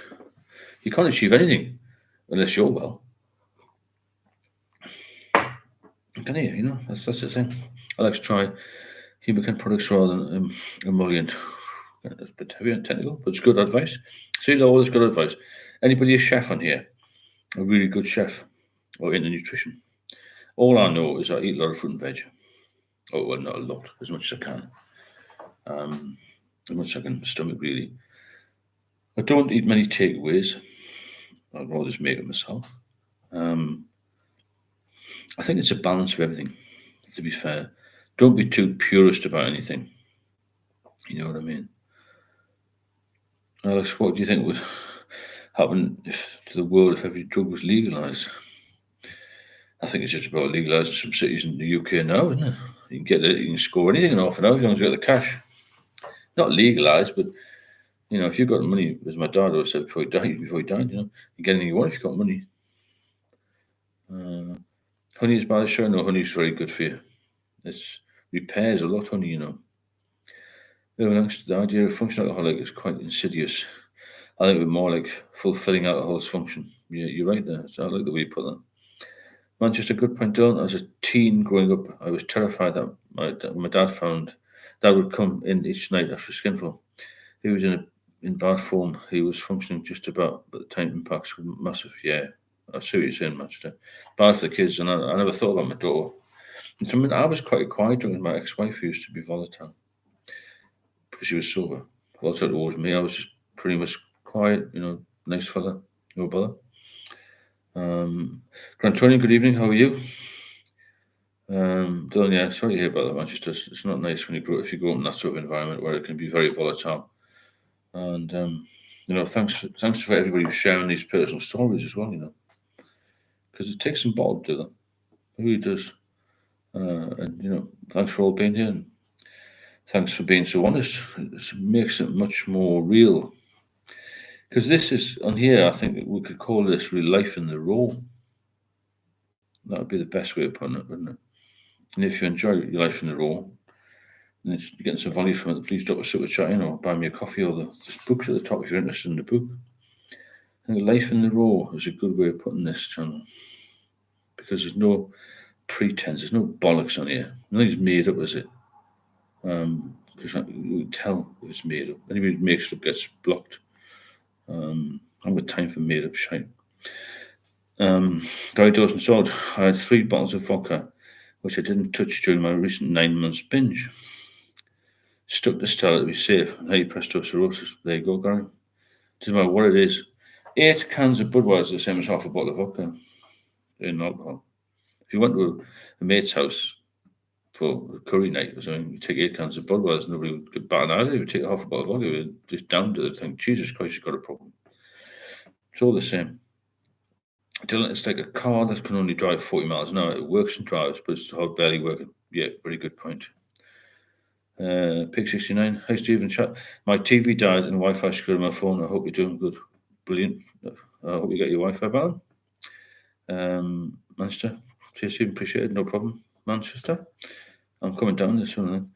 You can't achieve anything unless you're well. Can you? That's the thing. I like to try Humican products rather than emollient. It's a bit heavy and technical, but it's good advice. See, all this good advice. Anybody a chef on here? A really good chef or into nutrition? All I know is I eat a lot of fruit and veg. Oh, well, not a lot, as much as I can. As much as I can stomach, really. I don't eat many takeaways. I'd rather just make it myself. I think it's a balance of everything, to be fair. Don't be too purist about anything. You know what I mean? Alex, what do you think would happen to the world if every drug was legalised? I think it's just about legalising some cities in the UK now, isn't it? You can get it, you can score anything in half an hour as long as you get the cash. Not legalised, but if you've got money, as my dad always said before he died, you get anything you want if you've got money. Honey is bad, sure. No, honey's very good for you. It repairs a lot, honey, The idea of functional alcoholic is quite insidious. I think we're more like fulfilling alcohol's function. Yeah, you're right there. So I like the way you put that. Manchester, good point, Dylan. As a teen growing up, I was terrified that my dad would come in each night after a skinful. He was in bad form. He was functioning just about, but the time impacts were massive. Yeah, I see what you're saying, Manchester. Bad for the kids, and I never thought about my daughter. And I was quite quiet during my ex-wife, who used to be volatile because she was sober. Volatile towards me, I was just pretty much quiet, nice fella, no bother. Grant Tony, good evening. How are you? Dylan, yeah, sorry to hear about that, Manchester. It's not nice when if you grow up in that sort of environment where it can be very volatile. And thanks for everybody sharing these personal stories as well. Because it takes some ball to do that. It really does. And thanks for all being here. And thanks for being so honest. It makes it much more real. Because this is on here. I think we could call this real life in the raw. That would be the best way of putting it, wouldn't it? And if you enjoy your life in the raw, and you're getting some value from it, please drop a super chat in or buy me a coffee or there's books at the top if you're interested in the book. I think life in the raw is a good way of putting this channel because there's no pretense, there's no bollocks on here. Nothing's made up, is it? Because you can tell if it's made up. Anybody who makes it up gets blocked. I haven't got time for made up shite. Gary Dawson Sword. I had 3 bottles of vodka, which I didn't touch during my recent 9 months binge. Stuck to style to be safe. And hey, presto cirrhosis. There you go, Gary. Doesn't matter what it is. 8 cans of Budweiser, the same as half a bottle of vodka in alcohol. If you went to a mate's house for a curry night or something, you take 8 cans of Budweiser, nobody would get bat an eye. They would take half a bottle of vodka, they'd just down to the thing. Jesus Christ, you've got a problem. It's all the same. Dylan, it's like a car that can only drive 40 miles an hour. It works and drives, but it's barely working. Yeah, very good point. Pig 69. Hi, Stephen. Chat. My TV died and Wi-Fi screwed my phone. I hope you're doing good. Brilliant. I hope you get your Wi-Fi back. Manchester. See you soon. Appreciate it. No problem. Manchester. I'm coming down this one.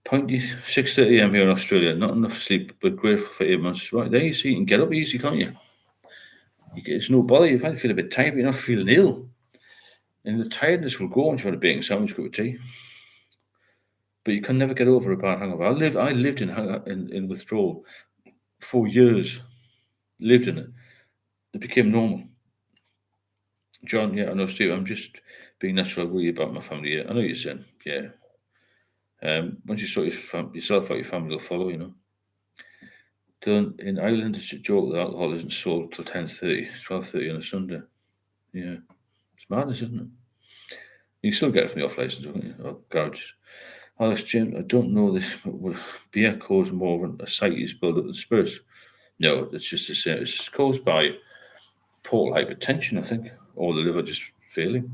Pointy 6:30 a.m. here in Australia. Not enough sleep, but grateful for 8 months. Right there, you see, you can get up easy, can't you? It's no bother. You might feel a bit tired, but you're not feeling ill. And the tiredness will go once you've had a bacon sandwich, cup of tea. But you can never get over a bad hangover. I lived in withdrawal for years. Lived in it. It became normal. John, yeah, I know, Steve. I'm just being natural. I worry about my family. Yeah, I know what you're saying. Yeah. Once you sort yourself out, your family will follow. In Ireland, it's a joke that alcohol isn't sold till 10:30, 12:30 on a Sunday. Yeah, it's madness, isn't it? You can still get it from the off license, don't you? Or garages. Alex James, I don't know this, but will beer cause more of an ascites build up the spirits? No, it's just the same. It's caused by portal hypertension, I think, or the liver just failing.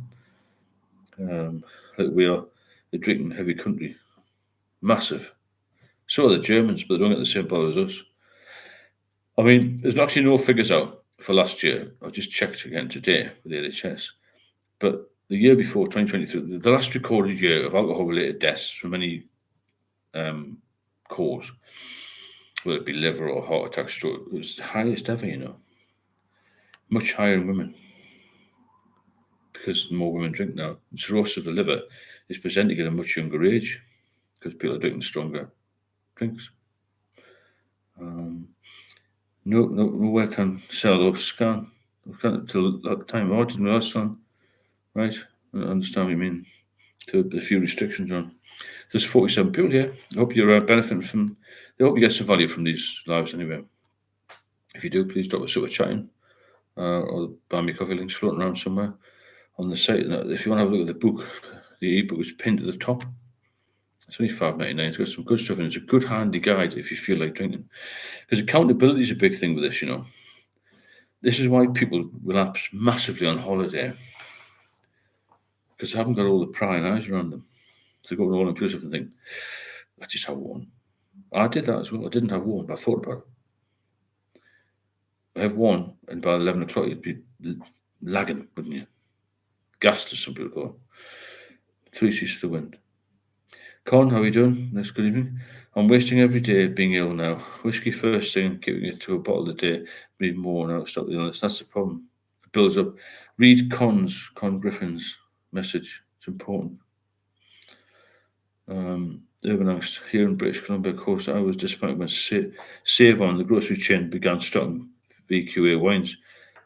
Like we are a drinking heavy country, massive. So are the Germans, but they don't get the same power as us. I mean, there's actually no figures out for last year. I just checked again today with the NHS. But the year before, 2023, the last recorded year of alcohol-related deaths from any cause, whether it be liver or heart attack, stroke, it was the highest ever, much higher in women. Because more women drink now. Cirrhosis of the liver is presenting at a much younger age because people are drinking stronger drinks. Nowhere can sell or scan. Till that time, I didn't realize that. Right, I understand what you mean. To a few restrictions on. There's 47 people here. I hope you're benefiting from. I hope you get some value from these lives anyway. If you do, please drop a super chat in, or buy me coffee links floating around somewhere on the site. And if you want to have a look at the book, the ebook is pinned to the top. It's only $5.99. It's got some good stuff in it. It's a good handy guide if you feel like drinking. Because accountability is a big thing with this, This is why people relapse massively on holiday. Because they haven't got all the prying eyes around them. So they go to all inclusive and think, I just have one. I did that as well. I didn't have one, but I thought about it. I have one, and by 11 o'clock you'd be lagging, wouldn't you? Gassed, as some people call it. 3 seas to the wind. Con, how are you doing? Nice, good evening. I'm wasting every day being ill now. Whiskey first thing, giving it to a bottle a day, need more now, stop the illness. That's the problem. It builds up. Read Con Griffin's message. It's important. Urban angst here in British Columbia coast. I was disappointed when Save-On, the grocery chain, began stocking VQA wines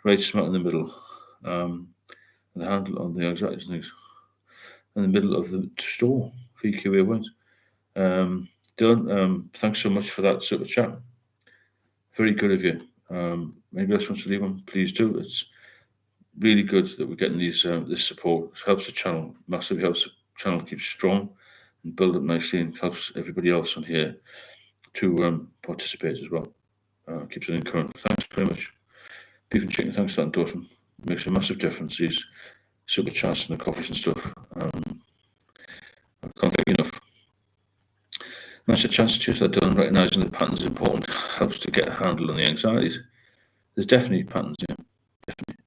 right smack in the middle. The handle on the exact things in the middle of the store. VQA wines. Dylan, thanks so much for that super chat. Very good of you. Maybe else wants to leave one, please do. It's really good that we're getting this support. It helps the channel massively. Helps the channel keep strong and build up nicely, and helps everybody else on here to participate as well. Keeps it in current. Thanks very much. Beef and chicken, thanks for that endorsement. Makes a massive difference. These super chats and the coffees and stuff. I can't thank you enough. Nice a chance to use that, Dylan. Recognising the patterns is important. Helps to get a handle on the anxieties. There's definitely patterns, yeah. Definitely.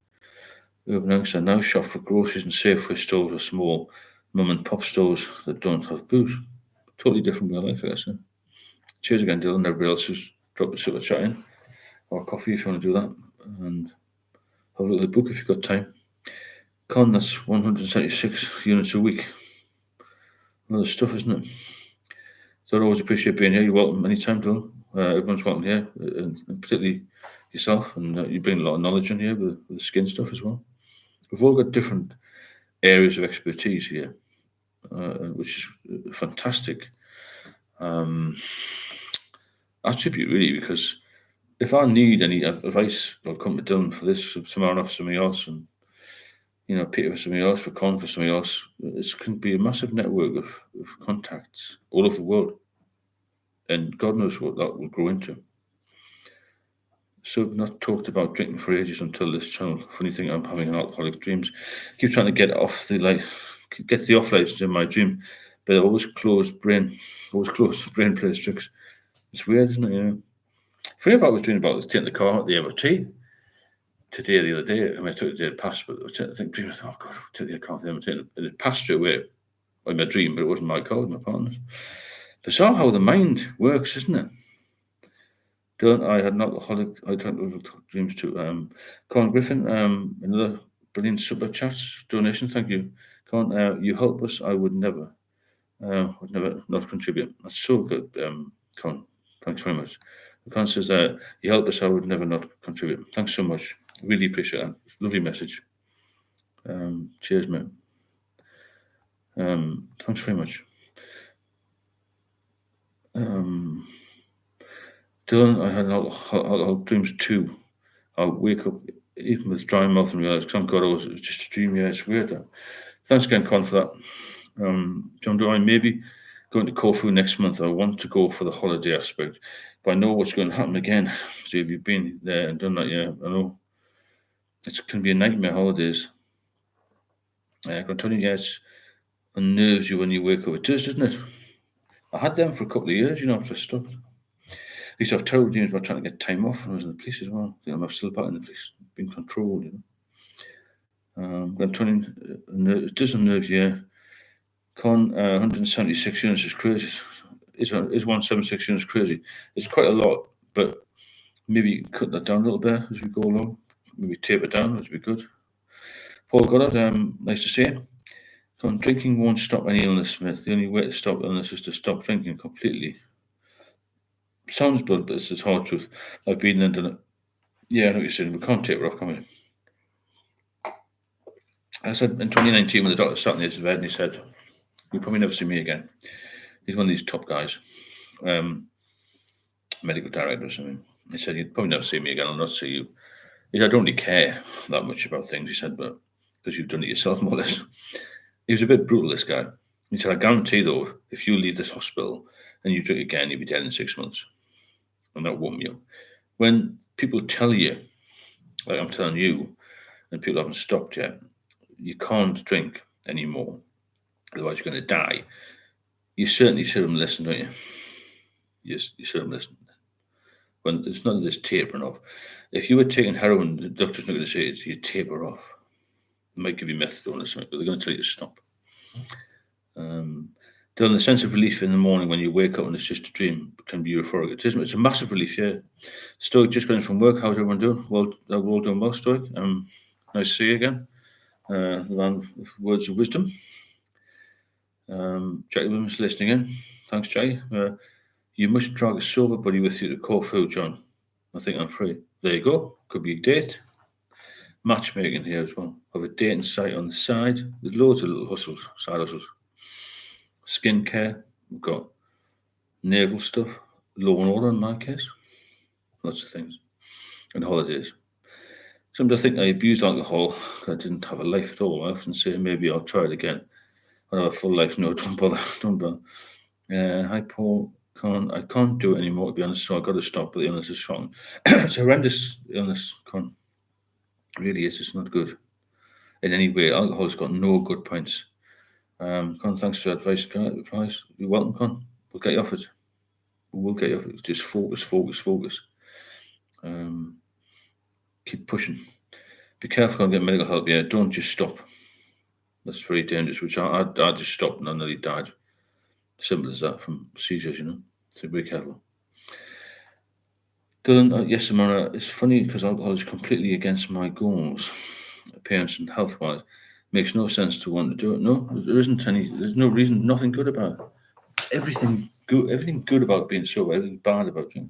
Urban angst are now shop for groceries and Safeway stores or small mum and pop stores that don't have booze. Totally different way of life, I guess. Yeah. Cheers again, Dylan. Everybody else who's dropped a super chat in, or coffee if you want to do that, and have a look at the book if you've got time. Con, that's 176 units a week. Another stuff, isn't it? So I always appreciate being here. You're welcome anytime, Dylan. Everyone's welcome here, and particularly yourself, and you bring a lot of knowledge in here with the skin stuff as well. We've all got different areas of expertise here, which is fantastic attribute, really, because if I need any advice, I'll come to Dylan for this, tomorrow for somebody else, and Peter for somebody else, for Con for somebody else. This can be a massive network of contacts all over the world, and God knows what that will grow into. So I've not talked about drinking for ages until this channel. Funny thing, I'm having alcoholic dreams. Keep trying to get off the get the off lights in my dream, but I always close brain plays tricks. It's weird, isn't it? Funny if I was dreaming about taking the car at the MOT today, the other day. I mean, I took it the day past, but I think dreaming, oh God, I'll take the car at the MOT, and it passed straight away in my dream, but it wasn't my car, it was my partner's. Bizarre how the mind works, isn't it? Don't I had an alcoholic, I don't dreams too. Colin Griffin, another brilliant super chat donation. Thank you. Colin, you help us. I would never not contribute. That's so good, Colin. Thanks very much. Colin says, you help us. I would never not contribute. Thanks so much. Really appreciate that. Lovely message. Cheers, mate. Thanks very much. Dylan, I had alcoholic dreams too. I'll wake up even with dry mouth and realise, thank God, it was just a dream. Yeah, it's weird. Thanks again, Con, for that. John, do I maybe going to Corfu next month? I want to go for the holiday aspect, but I know what's going to happen again. So if you've been there and done that, yeah, I know it can be a nightmare holidays. I'm telling you, it unnerves you when you wake up. It does, doesn't it? I had them for a couple of years, after I stopped. I used to have terrible dreams about trying to get time off when I was in the police as well. I'm still back in the police, being controlled, it does unnerve you, yeah. Con, 176 units is crazy. Is 176 units crazy? It's quite a lot, but maybe cut that down a little bit as we go along. Maybe taper down as we good. Paul Goddard, nice to see you. Con, drinking won't stop any illness, Smith. The only way to stop illness is to stop drinking completely. Sounds blunt, but it's the hard truth. I've been there and done it. Yeah, I know what you're saying. We can't taper off, can we? I said in 2019 when the doctor sat on the edge of the bed and he said, "You'll probably never see me again." He's one of these top guys, medical director or something. He said, "You'd probably never see me again. I'll not see you." He said, "I don't really care that much about things," he said, "but because you've done it yourself, more or less." He was a bit brutal, this guy. He said, "I guarantee, though, if you leave this hospital and you drink again, you'll be dead in 6 months." And that won't you. When people tell you, like I'm telling you, and people haven't stopped yet, you can't drink anymore, otherwise you're going to die. You certainly should have listened, don't you? Yes, you should have listened. When it's not this tapering off. If you were taking heroin, the doctor's not going to say it's you taper off. They might give you methadone or something, but they're going to tell you to stop. Then the sense of relief in the morning when you wake up and it's just a dream can be euphoric. It's a massive relief, yeah. Stoic, just going from work. How's everyone doing? Well, we're all doing well, Stoic. Nice to see you again. Words of wisdom. Jackie Williams listening in. Thanks, Jay. You must drag a sober buddy with you to Corfu, John. I think I'm free. There you go. Could be a date. Matchmaking here as well. Have a dating site on the side. There's loads of little hustles, side hustles. Skincare. We've got naval stuff. Law and order in my case. Lots of things. And holidays. Sometimes I think I abused alcohol because I didn't have a life at all. I often say maybe I'll try it again. I'll have a full life. No, don't bother. Don't bother. Hi, Paul. I can't do it anymore, to be honest, so I've got to stop, but the illness is strong. It's a horrendous illness, Con. It really is. It's not good in any way. Alcohol's got no good points. Con, thanks for the advice, guys. You're welcome, Con. We'll get you off it. We'll get you off it. Just focus. Keep pushing. Be careful and get medical help. Yeah, don't just stop. That's very dangerous, which I just stopped and I nearly died. Simple as that, from seizures, So be careful. Dylan, yes, Samara, it's funny because alcohol is completely against my goals, appearance and health wise. Makes no sense to want to do it. No, there's no reason, nothing good about it. Everything good about being sober, everything bad about it.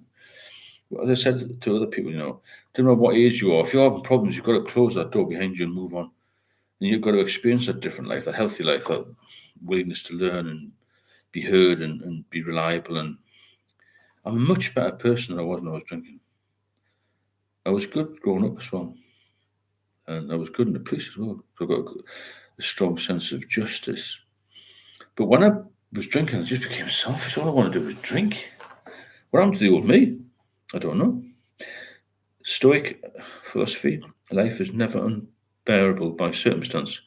As I said to other people, don't know what age you are. If you're having problems, you've got to close that door behind you and move on. And you've got to experience that different life, that healthy life, that willingness to learn and be heard and be reliable. And I'm a much better person than I was when I was drinking. I was good growing up as well. And I was good in the police as well. So I got a strong sense of justice. But when I was drinking, I just became selfish. All I wanted to do was drink. What happened to the old me? I don't know. Stoic philosophy, life is never unbearable by circumstance,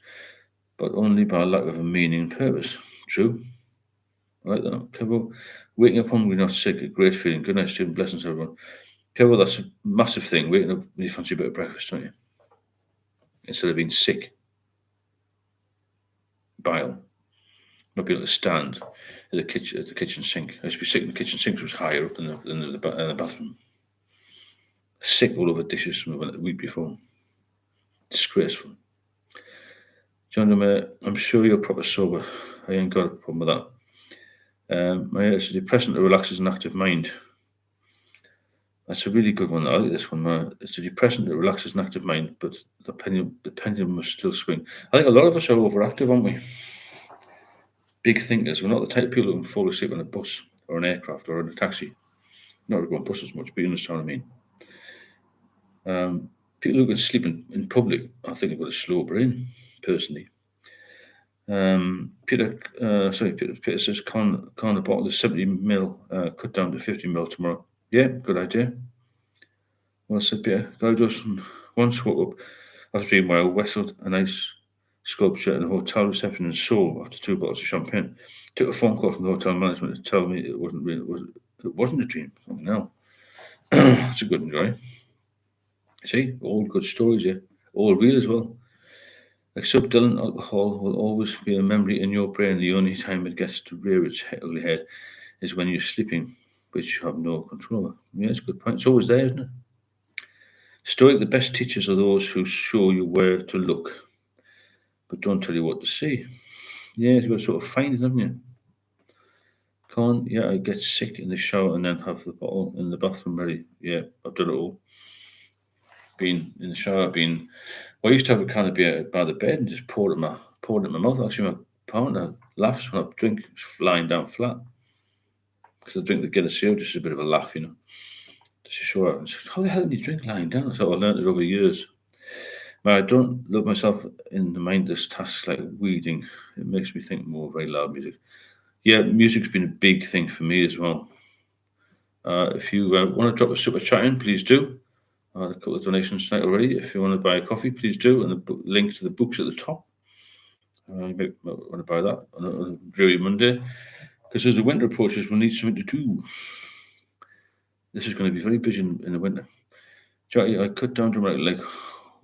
but only by lack of a meaning and purpose. True. I like that. Kevo, waking up hungry, not sick, a great feeling. Good night, student. Blessings, everyone. Kevo, that's a massive thing. Waking up when you fancy a bit of breakfast, don't you? Instead of being sick. Bile. Not being able to stand at the kitchen sink. I used to be sick in the kitchen sink, which was higher up than the bathroom. sick all over dishes from the week before. Disgraceful. John, I'm sure you're proper sober. I ain't got a problem with that. It's a depressant that relaxes an active mind. That's a really good one. I like this one. It's a depressant that relaxes an active mind, but the pendulum must still swing. I think a lot of us are overactive, aren't we? Big thinkers. We're not the type of people who can fall asleep on a bus or an aircraft or in a taxi. Not to go on buses much, but you understand what I mean. People who can sleep in public, I think, have got a slow brain, personally. Peter says, can the bottle of 70ml cut down to 50ml tomorrow? Yeah, good idea. Well said, Peter. Guy Dawson once woke up after drinking while wrestled a nice sculpture in a hotel reception in Seoul after 2 bottles of champagne. Took a phone call from the hotel management to tell me it wasn't a dream. No. That's a good enjoy. See, all good stories, yeah. All real as well. Except Dylan, alcohol will always be a memory in your brain. The only time it gets to rear its ugly head is when you're sleeping, which you have no control over. Yeah, that's a good point. It's always there, isn't it? Stoic, the best teachers are those who show you where to look, but don't tell you what to see. Yeah, you've got to sort of find it, haven't you? I get sick in the shower and then have the bottle in the bathroom ready. Yeah, I've done it all. Been in the shower, I used to have a can of beer by the bed and just poured it in my mouth. Actually, my partner laughs when I drink lying down flat because I drink the Guinness here, just a bit of a laugh, Just to show her, how the hell do you drink lying down? So I learned it over years. But I don't look myself in the mindless tasks like weeding. It makes me think more of very loud music. Yeah, music's been a big thing for me as well. If you want to drop a super chat in, please do. I had a couple of donations tonight already. If you want to buy a coffee, please do. And the link to the books at the top. You might want to buy that on a dreary Monday. Because as the winter approaches, we'll need something to do. This is going to be very busy in the winter. Jackie, I cut down dramatically.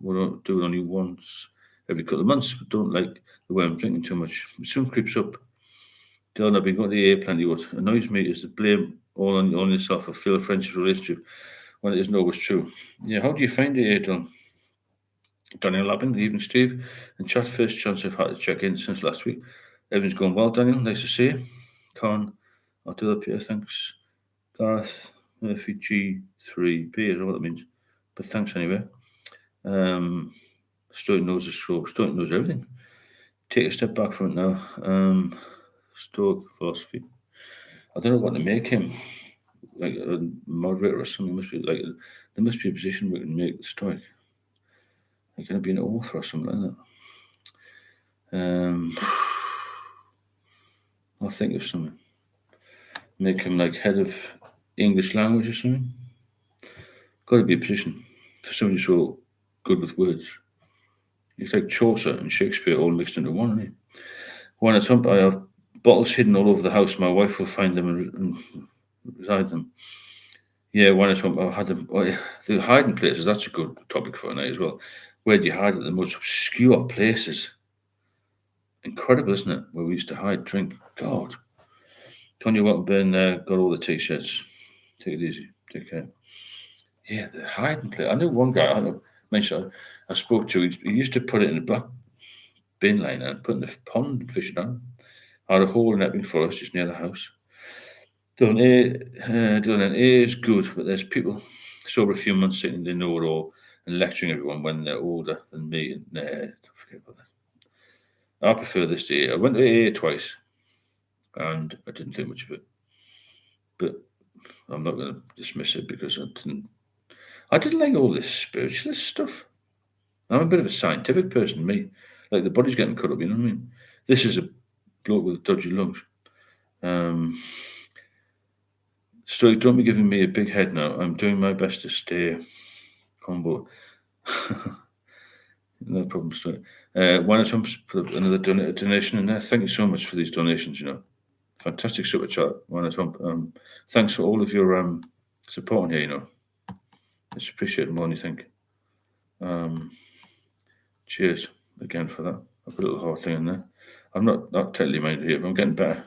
We don't do it only once every couple of months, but don't like the way I'm drinking too much. It soon creeps up. Dylan, I've been going to the A plenty. What annoys me is the blame all on yourself for failed friendship relationship when it isn't always true. Yeah, how do you find the A, Dylan? Daniel Labin, evening, Steve. And chat, first chance I've had to check in since last week. Everything's going well, Daniel. Nice to see you. Con, I'll do that, Peter. Thanks. Gareth, Murphy, G3B, I don't know what that means. But thanks anyway. Stoic knows the show. Stoic knows everything. Take a step back from it now. Stoic philosophy. I don't know what to make him. Like a moderator or something. There must be a position we can make the Stoic. Like, can it be an author or something like that? I'll think of something. Make him like head of English language or something. Got to be a position for somebody so good with words. It's like Chaucer and Shakespeare all mixed into one, isn't it? When it's up, I have bottles hidden all over the house. My wife will find them and reside them. Yeah, when it's up, I had them. Oh, yeah, the hiding places, that's a good topic for tonight as well. Where do you hide at the most obscure places? Incredible, isn't it? Where we used to hide drink. God. Tony Wattenburn got all the t-shirts. Take it easy. Take care. Yeah, the hiding place. I knew one guy I spoke to. He used to put it in a black bin liner and put it in the pond and fish it down. I had a hole in Epping Forest just near the house. Dylan A is good, but there's people sober a few months sitting they know it all and lecturing everyone when they're older than me. Nah, don't forget about that. I prefer this to AA. I went to AA twice and I didn't think much of it. But I'm not going to dismiss it because I didn't like all this spiritualist stuff. I'm a bit of a scientific person, me. Like the body's getting cut up, you know what I mean? This is a bloke with dodgy lungs. So don't be giving me a big head now. I'm doing my best to stay humble. No problem, Stoic. Why not put another donation in there? Thank you so much for these donations, Fantastic super chat. Why not thanks for all of your support here, It's appreciated more than you think. Cheers again for that. I put a little heart thing in there. I'm not totally minded here, but I'm getting better.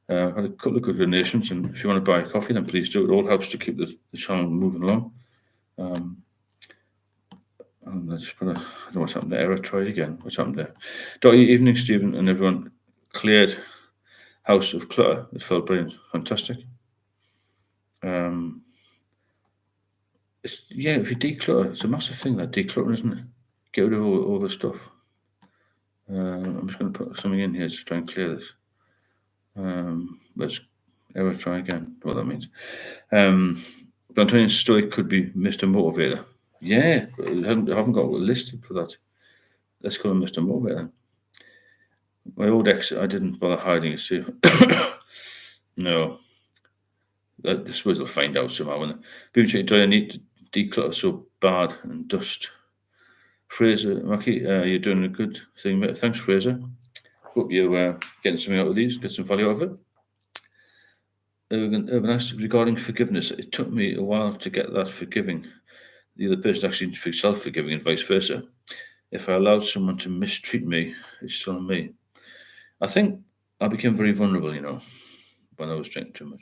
I've had a couple of good donations, and if you want to buy a coffee, then please do. It all helps to keep the channel moving along. And I just put I don't know what's happened there. Error, try it again. What's happened there? Evening, Stephen, and everyone cleared house of clutter. It felt brilliant. Fantastic. If you declutter, it's a massive thing, that decluttering, isn't it? Get rid of all the stuff. I'm just going to put something in here to try and clear this. Let's ever try again. What that means. Antonian's story could be Mr. Motivator. Yeah, I haven't got a list for that. Let's call him Mr. Motivator. My old ex, I didn't bother hiding it. See, no. I suppose they'll find out somehow. Do I need to declutter so bad and dust? Fraser, Mackie, you're doing a good thing, mate. Thanks, Fraser. Hope you're getting something out of these, get some value out of it. Urban asked regarding forgiveness. It took me a while to get that forgiving. The other person actually self-forgiving and vice versa. If I allowed someone to mistreat me, it's still on me. I think I became very vulnerable, when I was drinking too much.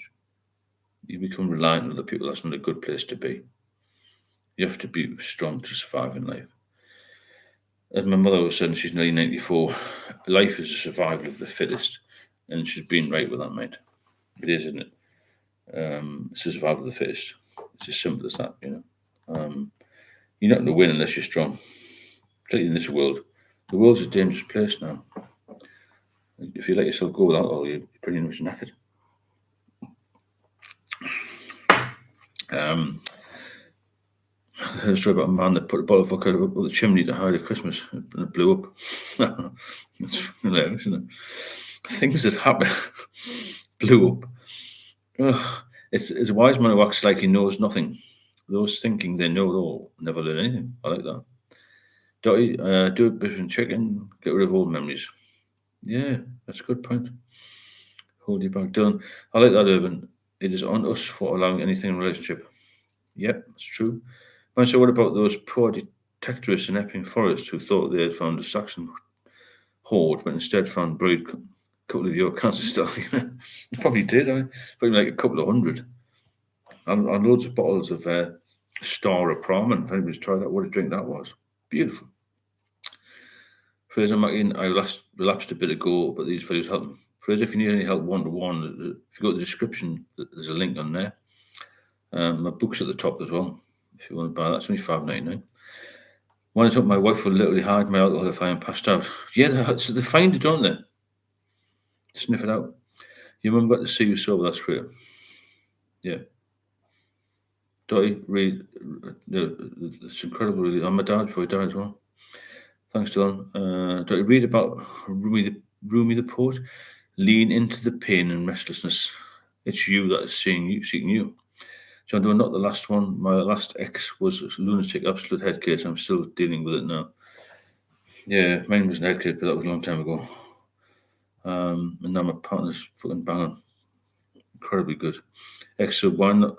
You become reliant on other people. That's not a good place to be. You have to be strong to survive in life. As my mother was saying, she's nearly 94. Life is a survival of the fittest, and she's been right with that, mate. It is, isn't it? It's a survival of the fittest. It's as simple as that, You're not going to win unless you're strong. Particularly in this world. The world's a dangerous place now. If you let yourself go with alcohol, you're pretty much knackered. I heard a story about a man that put a bottle of vodka up the chimney to hide at Christmas, and it blew up. It's hilarious, isn't it? Things that happen blew up. Ugh. It's a wise man who acts like he knows nothing. Those thinking they know it all never learn anything. I like that. Dotty, do a bit of checking, get rid of old memories. Yeah, that's a good point. Hold you back, Dylan. I like that, Urban. It is on us for allowing anything in a relationship. Yep, that's true. So what about those poor detectives in Epping Forest who thought they had found a Saxon hoard, but instead found buried a couple of your cancer stuff? They probably did. Probably like a couple of hundred. And loads of bottles of Star of Pramen. If anybody's tried that, what a drink that was. Beautiful. Fraser Mackin, I relapsed a bit ago, but these videos help me. Fraser, if you need any help one-to-one, if you go to the description, there's a link on there. My book's at the top as well. If you want to buy that, it's only $5.99. When I took my wife will literally hide my alcohol if I am passed out. Yeah, they find it, don't they? Sniff it out. Your mum got to see you sober, that's great. Yeah. Dotty, read, it's incredible, really. I'm my dad before he died as well. Thanks, Dylan. Dotty, read about Rumi the poet. Lean into the pain and restlessness. It's you that is seeking you. John Doe, not the last one. My last ex was a lunatic, absolute head case. I'm still dealing with it now. Yeah, mine was an head case, but that was a long time ago. And now my partner's fucking banging. Incredibly good. Ex, so why not?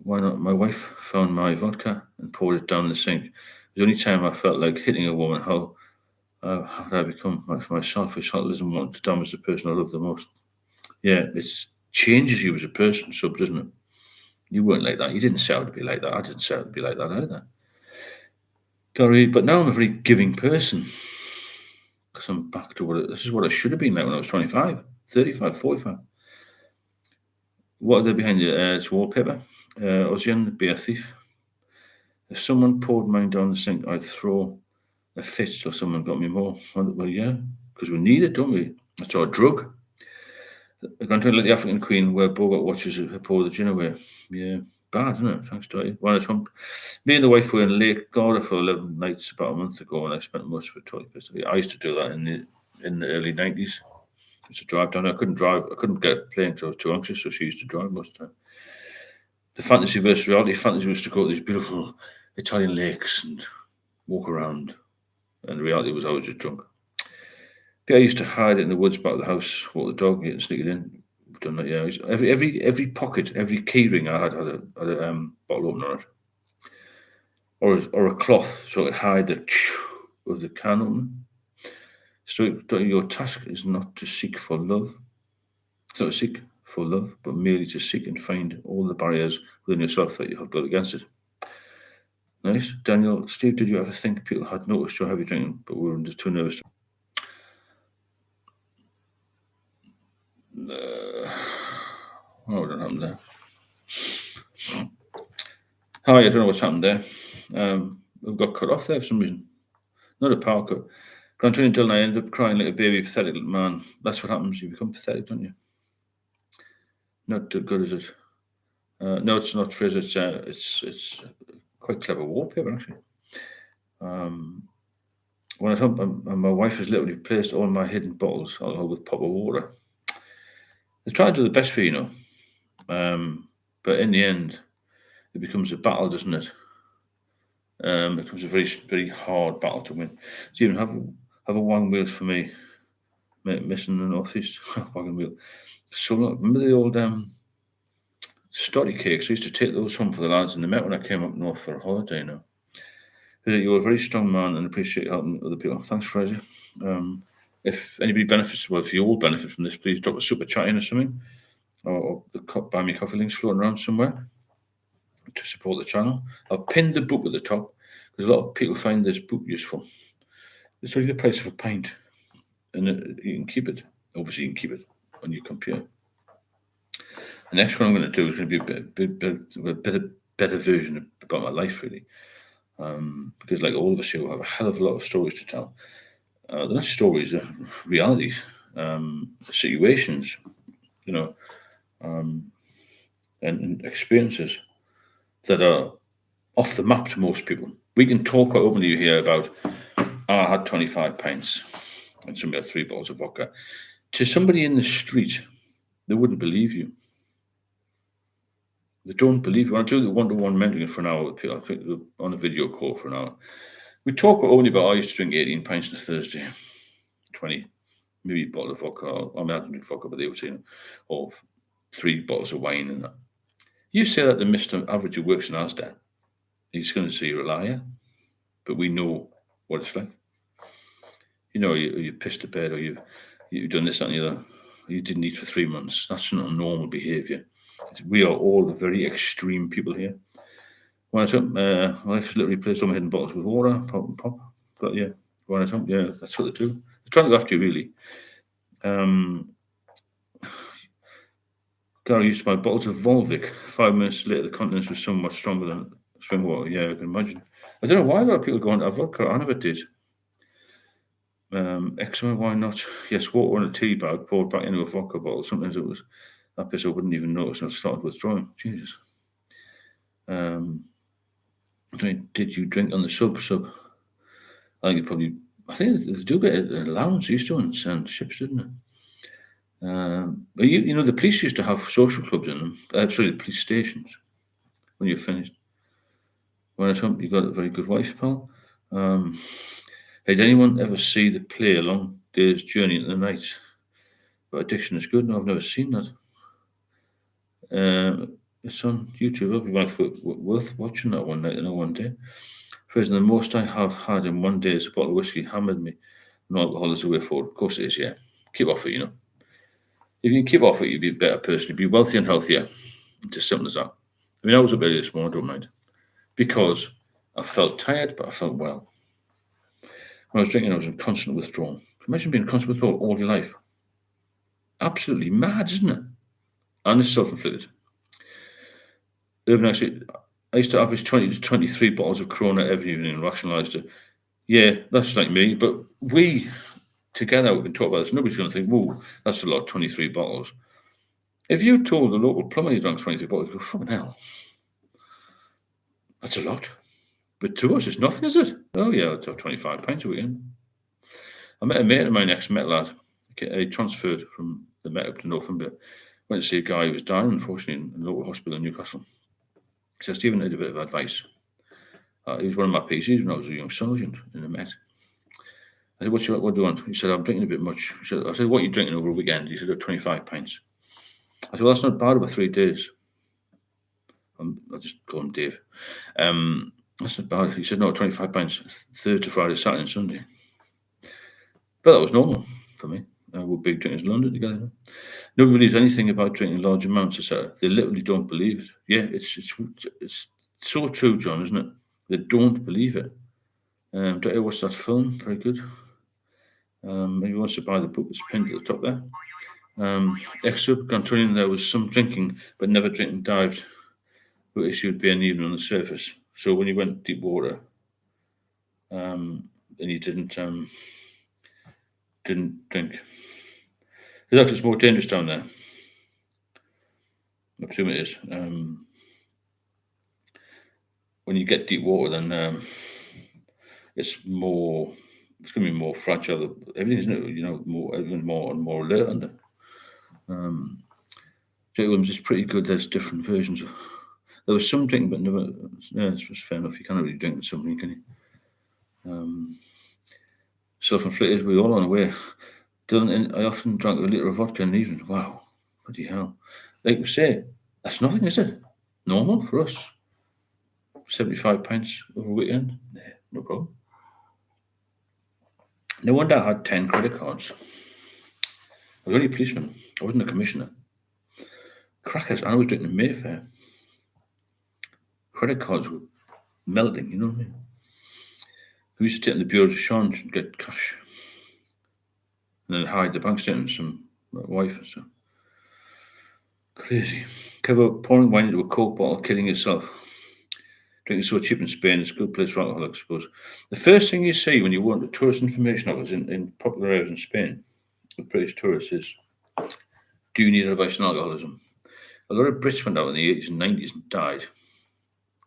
My wife found my vodka and poured it down the sink. It was the only time I felt like hitting a woman. How did I become my selfish heartlism want to damage the person I love the most? Yeah, it changes you as a person, sub, doesn't it? You weren't like that. You didn't set out to be like that. I didn't set out to be like that either. Gary, but now I'm a very giving person. Because I'm back to this is what I should have been like when I was 25, 35, 45. What are they behind you? It's wallpaper. Ozian, be a thief. If someone poured mine down the sink, I'd throw a fit so someone got me more. Well, yeah, because we need it, don't we? That's our drug. I'm going to let the African Queen wear Bogart watches her pour the gin away. Yeah, bad, isn't it? Thanks, Dotty. Me and the wife were in Lake Garda for 11 nights about a month ago, and I spent most of it totally pissed. I used to do that in the early 90s. I used to drive down. I couldn't drive. I couldn't get a plane because I was too anxious, so she used to drive most of the time. The fantasy versus reality. Fantasy was to go to these beautiful Italian lakes and walk around, and the reality was I was just drunk. But I used to hide it in the woods back of the house, walk the dog, and sneak it in. I've done that, yeah. Every pocket, every key ring I had a bottle opener on it, or a cloth so I could hide the of the can opener. So your task is not to seek for love. It's not to seek for love, but merely to seek and find all the barriers within yourself that you have built against it. Nice. Daniel, Steve, did you ever think people had noticed your heavy drinking, but we were just too nervous? Oh, what happened there? Hi, I don't know what's happened there. We've got cut off there for some reason. Not a power cut. Continue until I ended up crying like a baby, pathetic little man. That's what happens. You become pathetic, don't you? Not too good, is it? No, it's not Fraser. It's quite clever wallpaper actually. When I come, and my wife has literally placed all my hidden bottles along with pop of water. They try to do the best for you, but in the end, it becomes a battle, doesn't it? It becomes a very, very hard battle to win. Stephen, have a wagon wheels for me, missing the northeast wagon wheel. So remember the old stoddy cakes? I used to take those home for the lads in the Met when I came up north for a holiday. You're a very strong man and appreciate helping other people. Thanks, Fraser. If anybody benefits, well, if you all benefit from this, please drop a super chat in or something, or the buy me coffee links floating around somewhere to support the channel. I'll pin the book at the top because a lot of people find this book useful. It's only the price of a pint, and you can keep it. Obviously, you can keep it on your computer. The next one I'm going to do is going to be a better version about my life, really. Because, like all of us here, have a hell of a lot of stories to tell. They're not stories, they're realities, situations, and experiences that are off the map to most people. We can talk quite openly here about, I had 25 pints and somebody had 3 bottles of vodka. To somebody in the street, they wouldn't believe you. They don't believe you. When I do the one-to-one mentoring for an hour with people, I think on a video call for an hour, we talk only about, I used to drink 18 pints on a Thursday, 20, maybe a bottle of vodka, I don't drink vodka, but they would say, or 3 bottles of wine and that. You say that to Mr. Average who works in Asda, he's going to say you're a liar, but we know what it's like. You pissed the bed, or you've done this, that, and the other. You didn't eat for 3 months. That's not normal behaviour. We are all very extreme people here. When I took, my wife has literally placed all my hidden bottles with water, pop and pop. But yeah, when I took, yeah, that's what they do. They're trying to look after you, really. Gary used to buy bottles of Volvic. 5 minutes later, the contents were so much stronger than spring water. Yeah, I can imagine. I don't know why a lot of people go on to vodka. I never did. Eczema, why not? Yes, water in a tea bag poured back into a vodka bottle. Sometimes it was that piss I wouldn't even notice and I started withdrawing. Jesus. Did you drink on the sub? I think they do get an allowance. They used to on ships, didn't it? But the police used to have social clubs in them. The police stations. When you're finished, when I told you got a very good wife, pal. Did anyone ever see the play A Long Day's Journey into the Night? But addiction is good. No, I've never seen that. It's on YouTube. It'll be worth watching that one night and one day. Fraser, the most I have had in one day is a bottle of whiskey hammered me. No alcohol is the way forward. Of course it is, yeah. Keep off it, If you can keep off it, you'll be a better person. You'll be wealthier and healthier. It's as simple as that. I was up early this morning, I don't mind. Because I felt tired, but I felt well. When I was drinking, I was in constant withdrawal. Imagine being in constant withdrawal all your life. Absolutely mad, isn't it? And it's self-inflicted. Urban actually, I used to average 20 to 23 bottles of Corona every evening and rationalised it. Yeah, that's like me. But we, together, we can talk about this. Nobody's going to think, whoa, that's a lot, 23 bottles. If you told the local plumber you drank 23 bottles, you go, fucking hell. That's a lot. But to us, it's nothing, is it? Oh, yeah, let's have 25 pints a weekend. I met a mate of mine, ex-Met lad. He transferred from the Met up to Northumbria. Went to see a guy who was dying, unfortunately, in a local hospital in Newcastle. He said, Stephen, I need a bit of advice. He was one of my PCs when I was a young sergeant in the Met. I said, what do you want? He said, I'm drinking a bit much. I said, what are you drinking over a weekend? He said, 25 pints. I said, well, that's not bad over 3 days. I'll just call him Dave. That's not bad. He said, no, 25 pints, Thursday, Friday, Saturday, and Sunday. But that was normal for me. We're big drinkers in London together. Nobody believes anything about drinking large amounts, etc. They literally don't believe it. Yeah, it's so true, John, isn't it? They don't believe it. Don't you watch that film? Very good. If you want to buy the book, it's pinned at the top there. Excerpt continuing, there was some drinking, but never drinking dived, who issued being even on the surface. So when you went deep water, and you didn't drink, it's actually more dangerous down there. I presume it is. When you get deep water, then it's more. It's going to be more fragile. Everything's everyone's more and more alert under. J Williams is pretty good. There's different versions. There was some drinking, but never. Yeah, it's fair enough. You can't really drink with something, can you? Self-inflicted. We're all on the way. Dylan, I often drank a litre of vodka in an evening. Wow, bloody hell! Like we say, that's nothing, is it? Normal for us. 75 pints over a weekend. Nah, no problem. No wonder I had 10 credit cards. I was only a policeman. I wasn't a commissioner. Crackers. I was drinking Mayfair. Credit cards were melting, you know what I mean? We used to take in the bureau of change and get cash. And then hide the bank statements from my wife and stuff. Crazy. Cover pouring wine into a Coke bottle, killing yourself. Drinking so cheap in Spain, it's a good place for alcohol, I suppose. The first thing you see when you want the tourist information office in popular areas in Spain, with British tourists, is, do you need advice on alcoholism? A lot of Brits went out in the 80s and 90s and died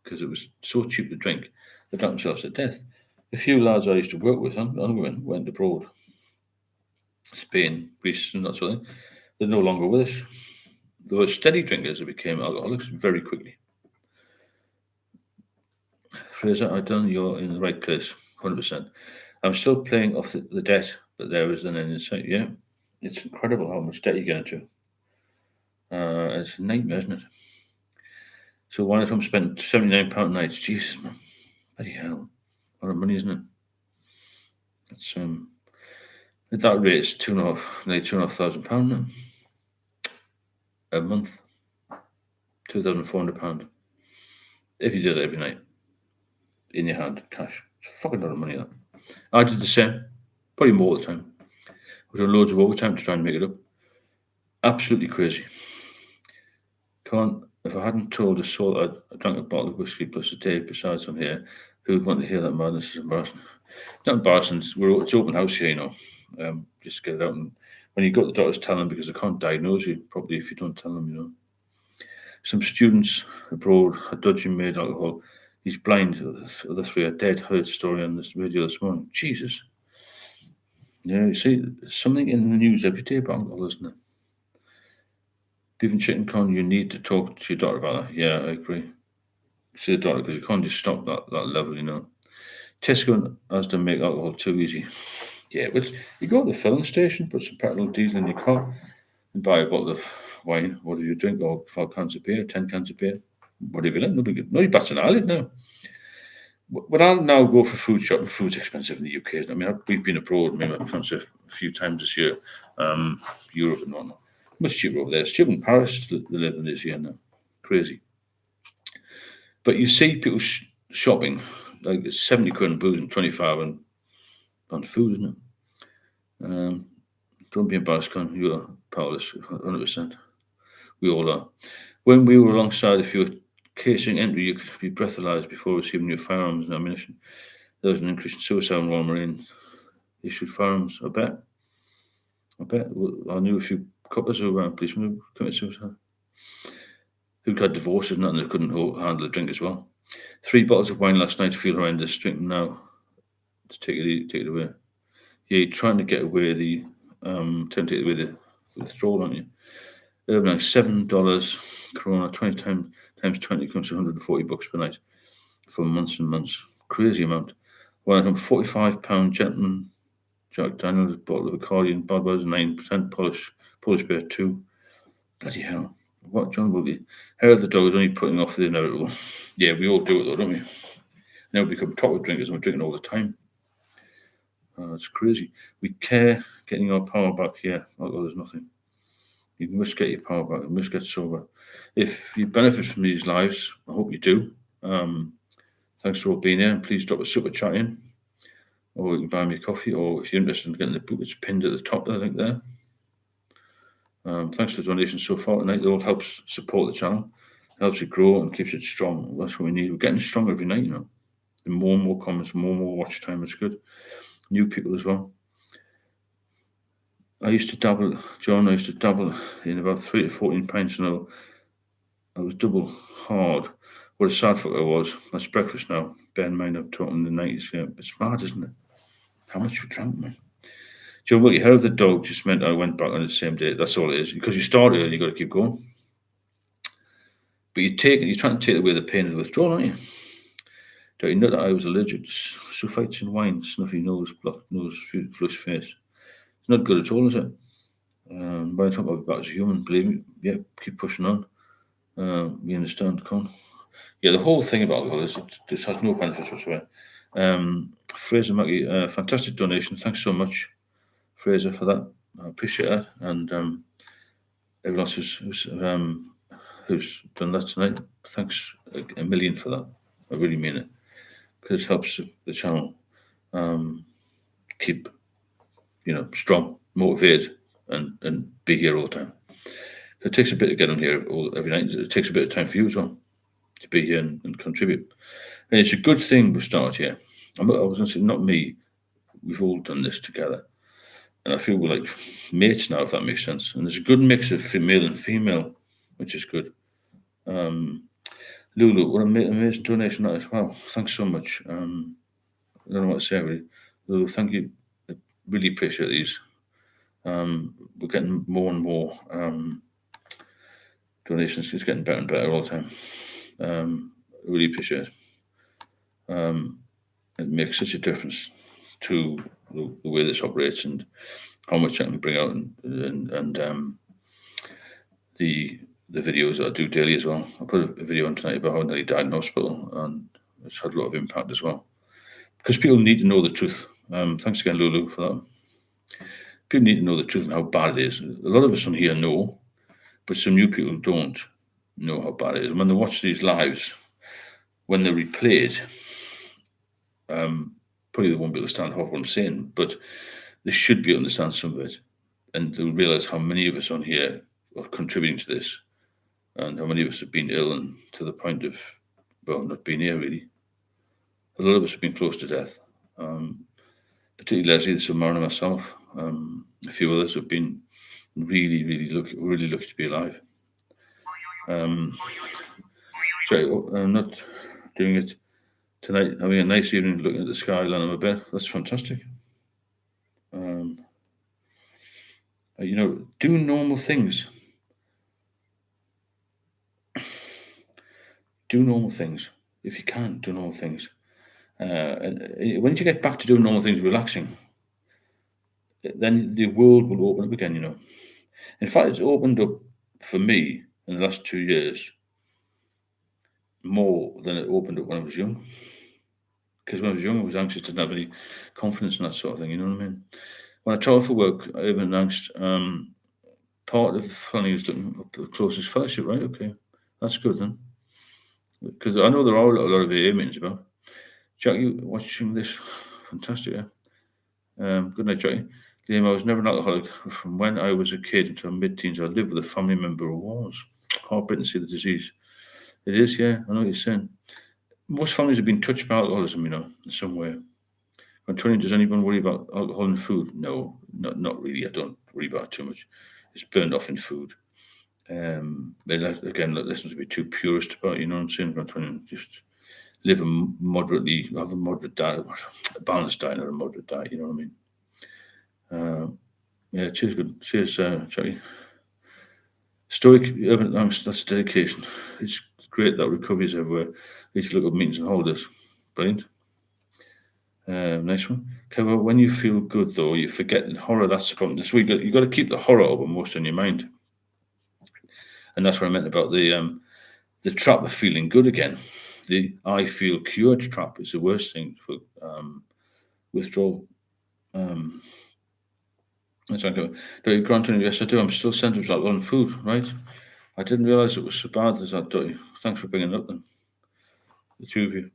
because it was so cheap to drink, they drank themselves to death. A few lads I used to work with and women went abroad, Spain, Greece, and that sort of thing. They're no longer with us. They were steady drinkers that became alcoholics very quickly. Fraser, I done you're in the right place, 100%. I'm still paying off the debt, but there is an end in sight. Yeah, it's incredible how much debt you get into. It's a nightmare, isn't it? So one of them spent £79 a night. Jesus, man, bloody hell, a lot of money, isn't it? It's at that rate, it's nearly £2,500 now a month, £2,400 if you did it every night in your hand, cash. It's a fucking lot of money. That I did the same, probably more all the time. We done loads of overtime to try and make it up. Absolutely crazy. If I hadn't told a soul I drank a bottle of whiskey plus a day besides I'm here, who would want to hear that madness? Is embarrassing. Not embarrassing. It's open house here, you know. Just get it out, and when you go to the doctors, tell them, because they can't diagnose you properly if you don't tell them, you know. Some students abroad had dodging made alcohol. He's blind. The other three are dead. Heard story on this radio this morning. Jesus. Yeah, you see, there's something in the news every day about alcohol, isn't there? Beef and chicken con, you need to talk to your doctor about that. Yeah, I agree. See the doctor, because you can't just stop that level, you know. Tesco has to make alcohol too easy. Yeah, but you go to the filling station, put some petrol, diesel in your car, and buy a bottle of wine. What do you drink? Or 4 cans of beer, 10 cans of beer. Whatever you like. Nobody bats an eyelid now. When I now go for food shopping, food's expensive in the UK. Isn't it? I mean, we've been abroad, maybe in France a few times this year, Europe and whatnot. Much cheaper over there. It's cheaper in Paris to live than this year now. Crazy. But you see people shopping, like it's 70 quid on booze and 25 on food, isn't it? Don't be embarrassed, Con. You are powerless, 100%. We all are. When we were alongside, if you were casing entry, you could be breathalyzed before receiving your firearms and ammunition. There was an increase in suicide in Royal Marine issued firearms. I bet. I knew a few coppers who were policemen who committed suicide, who got divorces and nothing, they couldn't handle a drink as well. 3 bottles of wine last night, feel horrendous. Drink them now to take it away. Yeah, you're trying to get away trying to take away the withdrawal, aren't you? Like $7 Corona, 20 times 20 comes to $140 per night for months and months. Crazy amount. One item, £45 gentleman Jack Daniels bottle of accordion, Budweiser 9% Polish beer 2. Bloody hell. What John will be? Hair of the dog is only putting off the inevitable. Yeah, we all do it though, don't we? Now we become top drinkers and we're drinking all the time. It's crazy. We care getting our power back here. Although there's nothing. You must get your power back. You must get sober. If you benefit from these lives, I hope you do. Thanks for all being here, and please drop a super chat in, or you can buy me a coffee, or if you're interested in getting the book, it's pinned at the top there, I think there. Thanks for the donations so far tonight. It all helps support the channel, helps it grow and keeps it strong. That's what we need. We're getting stronger every night, The more and more comments, more and more watch time. It's good. New people as well. I used to dabble in about 3 to 14 pints now. I was double hard. What a sad fuck I was. That's breakfast now. Bear in mind I'm talking in the 90s. Yeah, it's mad, isn't it? How much you drank, man? Joe, what you heard of the dog just meant I went back on the same day. That's all it is. Because you started and you got to keep going. But you're trying to take away the pain of the withdrawal, aren't you? Don't you know that I was allergic to sulfites in wine, snuffy nose, blocked nose, flushed face? It's not good at all, is it? By the time I'll be back as a human, believe me, yeah, keep pushing on. We understand, Con. Yeah, the whole thing about alcohol is it just has no benefits whatsoever. Fraser Mackey, fantastic donation. Thanks so much, Fraser, for that. I appreciate that. And everyone else who's done that tonight, thanks a million for that. I really mean it. Because it helps the channel keep, strong, motivated, and be here all the time. It takes a bit to get on here every night. It takes a bit of time for you as well to be here and contribute. And it's a good thing we started here. I was going to say, not me. We've all done this together. And I feel we're like mates now, if that makes sense. And there's a good mix of male and female, which is good. Lulu, what an amazing donation that is. Wow, thanks so much. I don't know what to say, really. Lulu, thank you. I really appreciate these. We're getting more and more donations. It's getting better and better all the time. I really appreciate it. It makes such a difference to the way this operates and how much I can bring out and the videos that I do daily as well. I put a video on tonight about how I nearly died in hospital, and it's had a lot of impact as well. Because people need to know the truth. Thanks again, Lulu, for that. People need to know the truth and how bad it is. A lot of us on here know, but some new people don't know how bad it is. And when they watch these lives, when they're replayed, probably they won't be able to stand half what I'm saying, but they should be able to understand some of it. And they'll realise how many of us on here are contributing to this, and how many of us have been ill and to the point of, well, not being here really. A lot of us have been close to death. Particularly Leslie, the submariner, myself, a few others have been really lucky to be alive. Sorry, I'm not doing it tonight. Having a nice evening, looking at the sky, lying on my bed. That's fantastic. Do normal things. Do normal things. If you can, do normal things. And when you get back to doing normal things, relaxing, then the world will open up again, In fact, it's opened up for me in the last 2 years more than it opened up when I was young. Because when I was young, I was anxious, didn't have any confidence in that sort of thing, you know what I mean? When I travelled for work, I even announced part of the planning was looking up the closest fellowship, right? Okay, that's good then. Because I know there are a lot of AA meetings about. Jack, you watching this? Fantastic, yeah. Good night, Jackie. Liam, I was never an alcoholic. From when I was a kid until mid-teens, I lived with a family member who was. Heartbreaking to see the disease. It is, yeah, I know what you're saying. Most families have been touched by alcoholism, in some way. Antonio, does anyone worry about alcohol in food? No, not really. I don't worry about it too much. It's burned off in food. Again, let's not be too purist about it, you know what I'm saying? Antonio, just have a moderate diet, a balanced diet, not a moderate diet, you know what I mean? Yeah, cheers, Jackie. Stoic urban angst, that's dedication. It's great that recovery is everywhere. These local meetings and holidays. Brilliant. Nice one. Okay, well, when you feel good, though, you forget horror. That's the problem. So you got to keep the horror uppermost in your mind. And that's what I meant about the trap of feeling good again. The I feel cured trap is the worst thing for withdrawal. Granted, yes, I do. I'm still sensitive to alcohol and food, right? I didn't realise it was so bad as that, Dottie. Thanks for bringing it up, then. The two of you.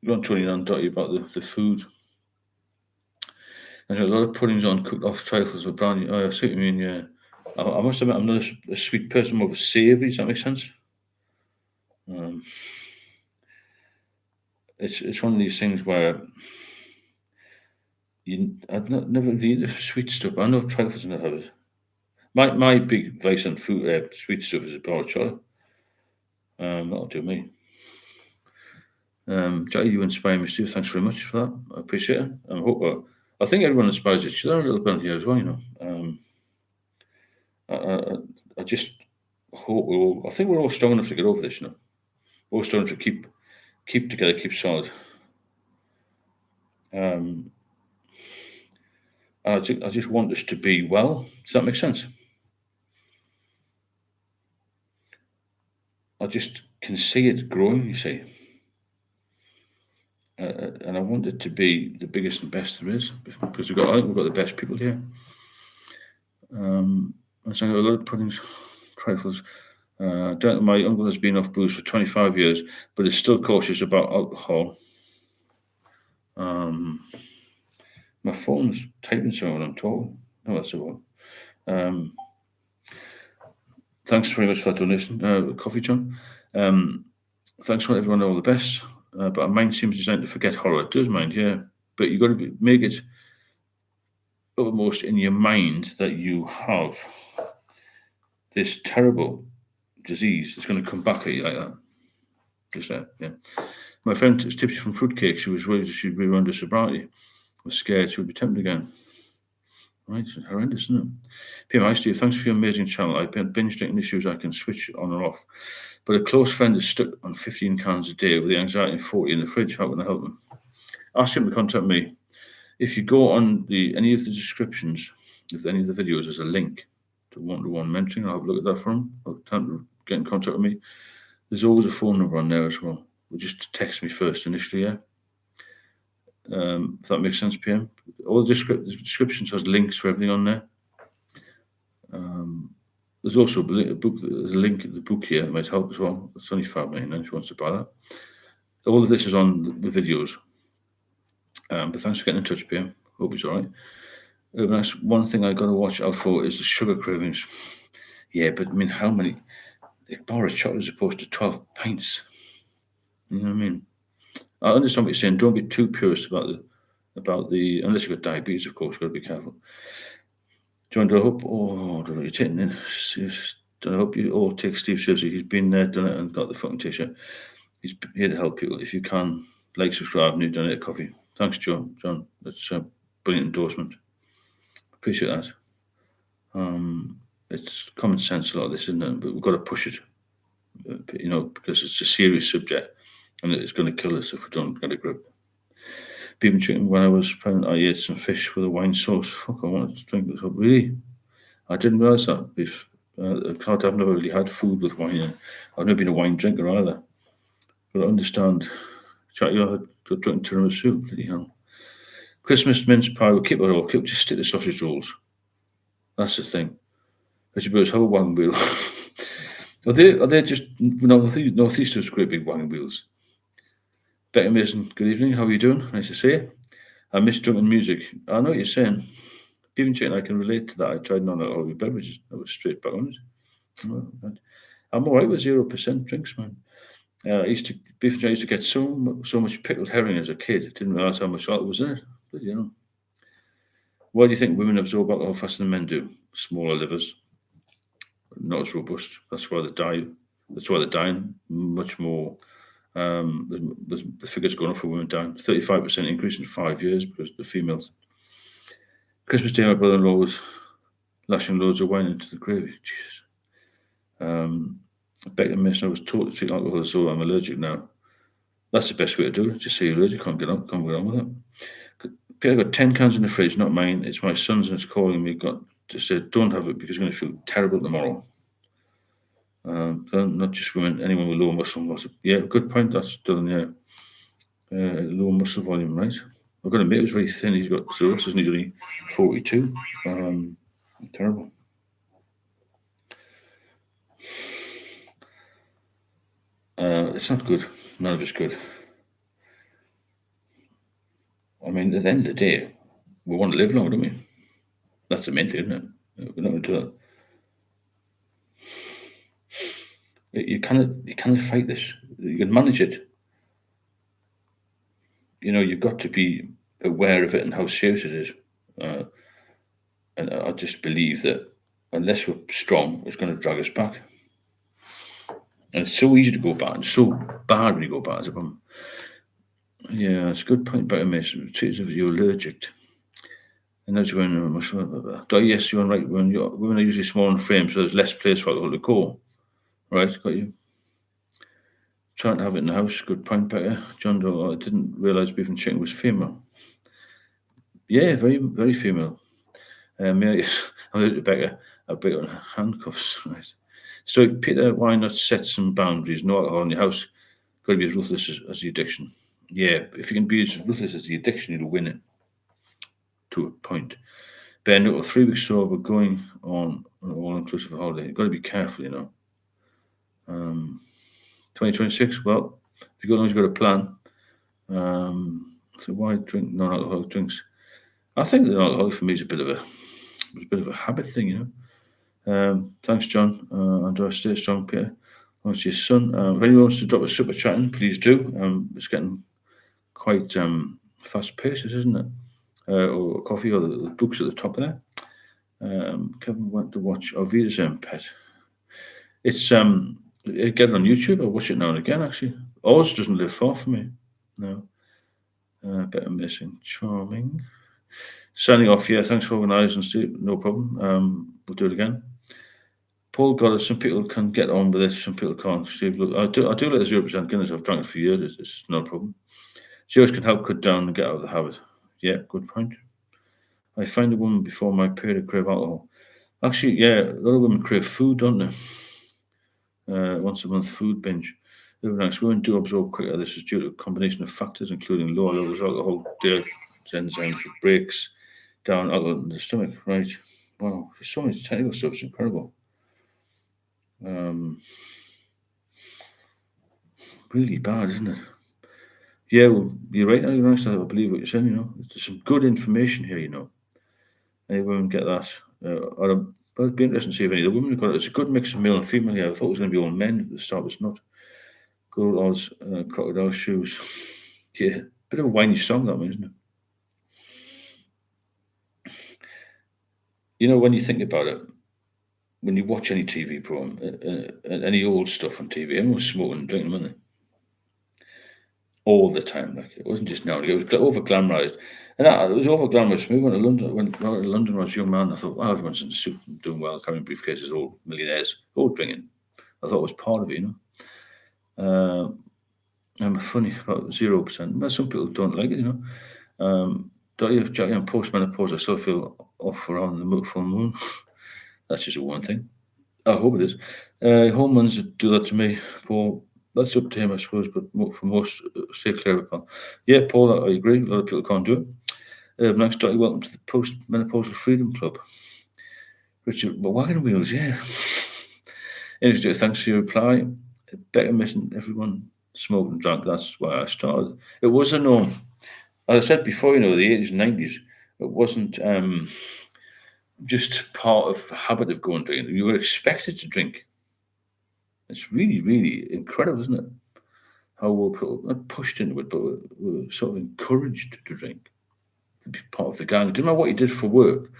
You're on 29, don't you, about the food. And a lot of puddings on cooked off trifles with brownie. Oh, I see what you mean, yeah. I must admit, I'm not a sweet person, more of a savoury, does that make sense? Um, it's one of these things where I've never really eaten the sweet stuff. I know trifles and I have it. My big vice on food, sweet stuff is a bar of chocolate. That'll do me. Jackie, you inspire me, Steve. Thanks very much for that. I appreciate it. I think everyone inspires each other a little bit here as well. I, I, I just hope we all. I think we're all strong enough to get over this. We're all strong enough to keep together, keep solid. Um, and I just want us to be well. Does that make sense? I just can see it growing. You see. And I want it to be the biggest and best there is because I think we've got the best people here. And so a lot of puddings, trifles. My uncle has been off booze for 25 years, but is still cautious about alcohol. My phone's typing something when I'm talking. No, that's all. Thanks very much for that donation, Coffee John. Thanks for everyone, all the best. But our mind seems designed to forget horror. It does mind, yeah. But you've got to make it uppermost in your mind that you have this terrible disease that's going to come back at you like that. Just that, yeah. My friend is tipsy from fruitcake. She was worried she'd be under sobriety. Was scared she would be tempted again. Right, it's horrendous, isn't it? PM, hi Steve, thanks for your amazing channel. I've been binge drinking issues I can switch on or off. But a close friend is stuck on 15 cans a day with the anxiety of 40 in the fridge. How can I help them? Ask him to contact me. If you go on any of the descriptions of any of the videos, there's a link to one-to-one mentoring. I'll have a look at that for him. I'll time to get in contact with me. There's always a phone number on there as well. Just text me first initially, yeah? If that makes sense, PM. All the descriptions has links for everything on there. There's also a book. There's a link at the book here that might help as well. It's only £5.99 if you want to buy that. All of this is on the videos. But thanks for getting in touch, PM. Hope it's all right. That's one thing I got to watch out for is the sugar cravings. Yeah, but I mean, how many? A bar of chocolate as opposed to 12 pints. You know what I mean? I understand what you're saying. Don't be too purist about the unless you've got diabetes, of course. You've got to be careful. John, do I hope? Oh, I don't know what you're taking in. I hope you all take Steve seriously. He's been there, done it, and got the fucking t-shirt. He's here to help people. If you can, like, subscribe, and donate a coffee. Thanks, John. That's a brilliant endorsement. Appreciate that. It's common sense, a lot of this, isn't it? But we've got to push it, because it's a serious subject and it's going to kill us if we don't get a grip. Beef and chicken, when I was pregnant, I ate some fish with a wine sauce. Fuck, I wanted to drink this. Really? I didn't realise that. Beef. I've never really had food with wine in it. I've never been a wine drinker either. But I understand. Chat, you had drinking tiramisu. Bloody hell. Christmas mince pie, we'll keep it all. Just stick to sausage rolls. That's the thing. As you boys have a wagon wheel. Are they just northeasters great big wagon wheels? Becky Mason, good evening. How are you doing? Nice to see you. I miss drunken music. I know what you're saying. Even chicken, I can relate to that. I tried non-alcoholic beverages. I was straight back on it. I'm all right with 0% drinks, man. I used to get so much pickled herring as a kid. I didn't realise how much salt was in it. But, why do you think women absorb alcohol faster than men do? Smaller livers, not as robust. That's why they die. That's why they're dying much more. The figure's gone up for women dying. 35% increase in 5 years because the females. Christmas Day, my brother-in-law was lashing loads of wine into the gravy. Jesus. Becky Mason, I was taught to treat alcohol as though I'm allergic now. That's the best way to do it. Just say you're allergic, can't get on with it. Peter, I got 10 cans in the fridge, not mine. It's my son's and it's calling me. Got to say, don't have it because you're going to feel terrible tomorrow. Not just women, anyone with low muscle. Yeah, good point. That's done, yeah. Low muscle volume, right? I've got a mate who's very thin. He's got cirrhosis and he's only 42. Terrible. It's not good. None of it's good. I mean, at the end of the day, we want to live longer, don't we? That's the main thing, isn't it? We're not going to do that. You cannot fight this. You can manage it. You've got to be aware of it and how serious it is. Uh, and I just believe that unless we're strong, it's going to drag us back. And it's so easy to go back. It's so bad when you go back as a problem. Yeah, it's a good point about miss. It's as if you're allergic. And that's when yes, you're right. When women are usually small in frame, so there's less place for alcohol to go. Right, got you. Trying to have it in the house. Good point, Becca. John Doe, I didn't realise beef and chicken was female. Yeah, very, very female. Yeah, I'm Becca. A bit on handcuffs. Right. So, Peter, why not set some boundaries? No alcohol in your house. Got to be as ruthless as the addiction. Yeah, if you can be as ruthless as the addiction, you'll win it to a point. Ben, 3 weeks sober, going on an all-inclusive holiday. You've got to be careful, 2026. Well, if you've got a plan. So why drink non-alcoholic drinks? I think the non-alcoholic for me is a bit of a habit thing, Thanks, John. And stay strong, Peter. Thanks to your son. If anyone wants to drop a super chat in, please do. It's getting quite fast paced, isn't it? Or coffee, or the books at the top there. Kevin went to watch Ovida's Pet. It's get it on YouTube. I watch it now and again. Actually, Oz doesn't live far from me. No, better missing charming. Signing off. Yeah, thanks for organising, Steve. No problem. We'll do it again. Paul got it. Some people can get on with it. Some people can't. Steve, look, I do like the 0% Guinness. I've drank it for years. It's no problem. Zeros can help cut down and get out of the habit. Yeah, good point. I find a woman before my period crave alcohol. Actually, yeah, a lot of women crave food, don't they? Once a month food binge. Women do absorb quicker. This is due to a combination of factors, including lower levels of alcohol, diet, enzymes, which breaks down alcohol in the stomach. Right? Wow, there's so much technical stuff. It's incredible. Really bad, isn't it? Yeah, well, you're right. You're right. I believe what you're saying. There's some good information here. Any women get that? But it'd be interesting to see if any of the women have got it. It's a good mix of male and female here. I thought it was going to be all men at the start. It's not. Gold odds, crocodile shoes. Yeah, bit of a whiny song, that one, isn't it? When you think about it, when you watch any TV program, any old stuff on TV, everyone was smoking and drinking, weren't they? All the time, like it wasn't just now. It was over glamorized, and it was over glamorized. We went to London. When I went to London, when I was a young man, I thought, wow, everyone's in the suit and doing well, carrying briefcases, all millionaires, all drinking. I thought it was part of it, I'm funny about 0%, but some people don't like it, Don't you, Jackie? I'm post-menopause. I still feel off around the full moon. That's just one thing. I hope it is. Hormones do that to me, Paul. That's up to him, I suppose. But for most, stay clear of it, pal. Yeah, Paul, I agree. A lot of people can't do it. Next, Dottie, welcome to the Post-Menopausal Freedom Club. Richard, well, wagon wheels, yeah. Anyway, thanks for your reply. Better missing everyone smoked and drank. That's why I started. It was a norm. As I said before, the 80s and 90s, it wasn't just part of the habit of going drinking. You were expected to drink. It's really, really incredible, isn't it? How we're not pushed into it, but we're sort of encouraged to drink, to be part of the gang. It didn't matter what you did for work,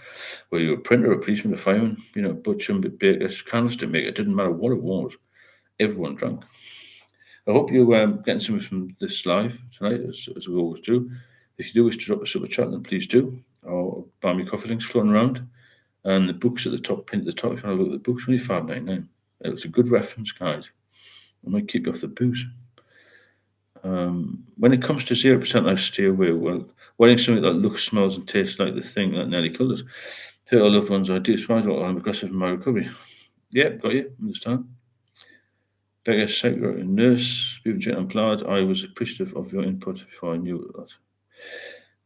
whether you were a printer, a policeman, a fireman, butcher, baker, candlestick maker. It didn't matter what it was. Everyone drank. I hope you're getting something from this live tonight, as we always do. If you do wish to drop a super chat, then please do. Or buy me coffee links floating around. And the books at the top, pinned at the top. If you want to look at the books, only $5.99. It's a good reference guide. I might keep you off the booze. When it comes to 0%, I stay away. Well, wearing something that looks, smells, and tastes like the thing that nearly killed us. Hurt our loved ones. I do despise what I'm aggressive in my recovery. Yeah, got you. Understand. Becca, psycho, nurse, I'm glad I was appreciative of your input before I knew that.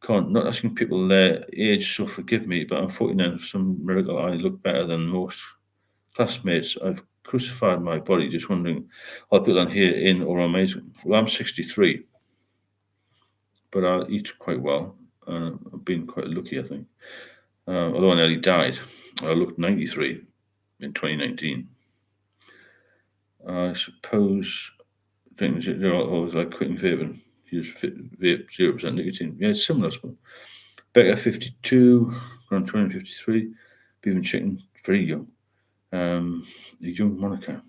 Not asking people their age, so forgive me, but I'm 49. For some miracle, I look better than most classmates. I've crucified my body, just wondering, are people on here or amazing? Well, I'm 63, but I eat quite well. I've been quite lucky, I think. Although I nearly died, I looked 93 in 2019. I suppose things, always like quitting vaping, use vape 0% nicotine. Yeah, it's similar, I suppose. Becca 52, around 2053. Beef and chicken, very young. A young Monica,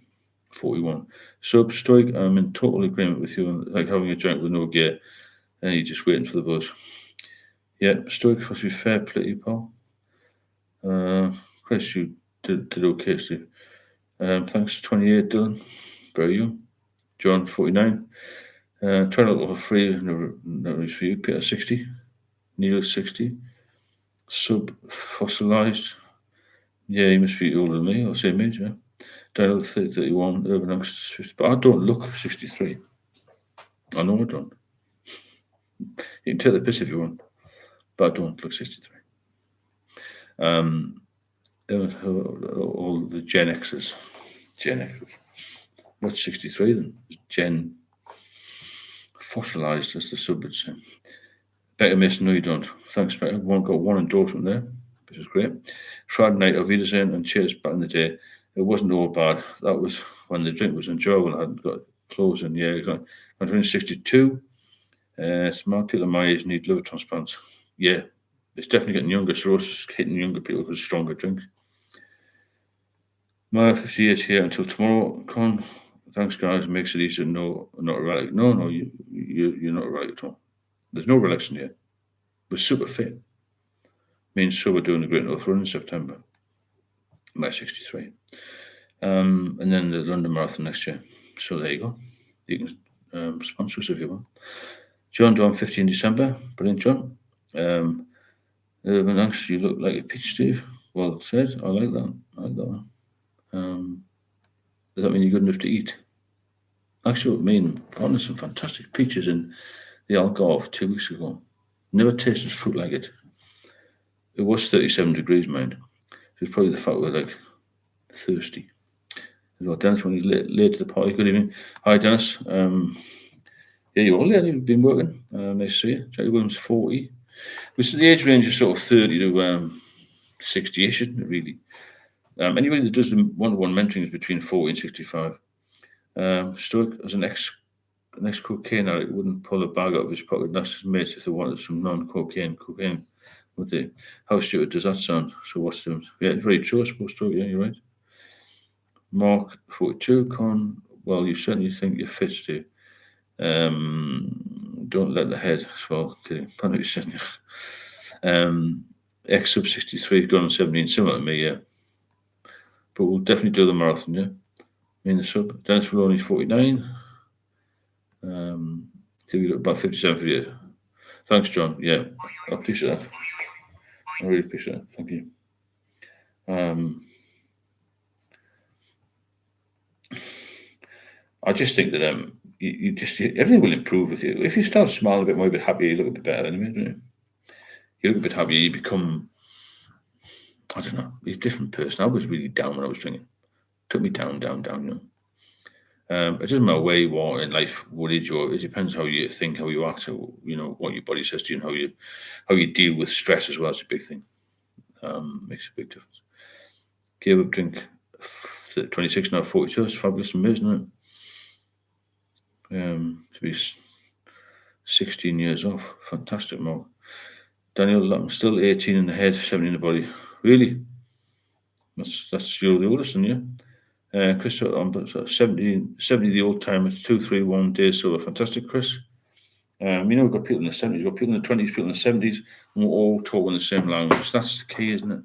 41. So stoic, I'm in total agreement with you on like having a joint with no gear and you're just waiting for the buzz. Yeah, stoic must be fair play, to you, pal. Chris, you did okay, Steve. Thanks, 28, Dylan. Very young. John, 49. Try not to free, no news for you. Peter, 60. Neil, 60. Sub fossilized. Yeah, he must be older than me, or same age, yeah. Daniel, 31. Urban Angst, 50. But I don't look 63. I know I don't. You can take the piss if you want, but I don't look 63. All the Gen X's. What's 63 then? Gen fossilized, as the sub would say. Better miss, no you don't. Thanks, Better. Got one endorsement there, which is great. Friday night of Wiedersehen and cheers back in the day. It wasn't all bad. That was when the drink was enjoyable. I hadn't got clothes in. Yeah, exactly. I'm 62. Smart people at my age need liver transplants. Yeah, it's definitely getting younger. Cirrhosis hitting younger people because stronger drinks. My 58 here until tomorrow. Con, thanks guys. Makes it easier. No, not a relic. No, you're not a relic at all. There's no relics in here. We're super fit. Me and Sue are doing the Great North Run in September. My 63. And then the London Marathon next year. So there you go. You can sponsor us if you want. John, do 15 December. Brilliant, John. Thanks. You look like a peach, Steve. Well said. I like that. One. Does that mean you're good enough to eat? Actually, I mean, I wanted some fantastic peaches in the Algarve 2 weeks ago. Never tasted fruit like it. It was 37 degrees, mind. It was probably the fact we're like thirsty. Well, Dennis, when you late to the party, good evening. Hi, Dennis. Yeah, you all there. You've been working. Nice to see you. Jackie Williams, 40. Which the age range is sort of 30 to 60-ish, isn't it, really? Anybody that does the one-to-one mentoring is between 40 and 65. Stoic, as an ex-cocaine addict, wouldn't pull a bag out of his pocket and ask his mates if they wanted some non-cocaine cocaine, would they? How stupid does that sound? So what's the... Yeah, very true, I suppose, Stoic. Yeah, you're right. Mark, 42. Con, well, you certainly think you're fit, Steve. Don't let the head swell. Kidding. Panic saying. X sub 63 gone on 17, similar to me, yeah. But we'll definitely do the marathon, yeah. Me and the sub. Dennis will only 49. Think we got about 57 for you. Thanks, John. Yeah, I appreciate that. I really appreciate it. Thank you. I just think that everything will improve with you. If you start smiling a bit more, a bit happier, you look a bit better anyway, don't you? You look a bit happier, you become, I don't know, you're a different person. I was really down when I was drinking. It took me down, you know. It doesn't matter where you are in life, what age you are. It depends how you think, how you act, you know, what your body says to you, and how you deal with stress as well. It's a big thing. Makes a big difference. Gave up drink 26 now 42. It's fabulous, amazing, isn't it? To be 16 years off, fantastic, Mark. Daniel, I'm still 18 in the head, 17 in the body. Really? That's you're the oldest, aren't you? Christopher, I'm 70 the old timers, 231 days sober. Fantastic, Chris. You know, we've got people in the 70s, we've got people in the 20s, people in the 70s, and we're all talking the same language. That's the key, isn't it?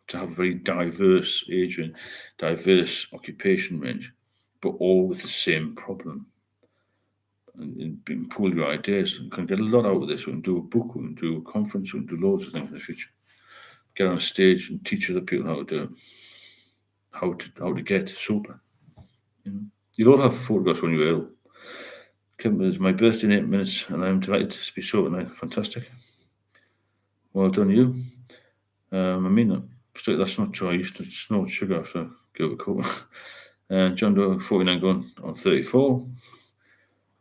To have a very diverse age range, diverse occupation range, but all with the same problem. And pool your ideas and can get a lot out of this. We can do a book, we can do a conference, we can do loads of things in the future. Get on a stage and teach other people how to do it. How to get sober. You know? You'll all have photographs when you're ill. Kim, it's my birthday in 8 minutes and I'm delighted to be sober now. Fantastic. Well done, you. I mean that. So that's not true. I used to snort sugar after Gilbert Cope. John Doe, 49 going on 34.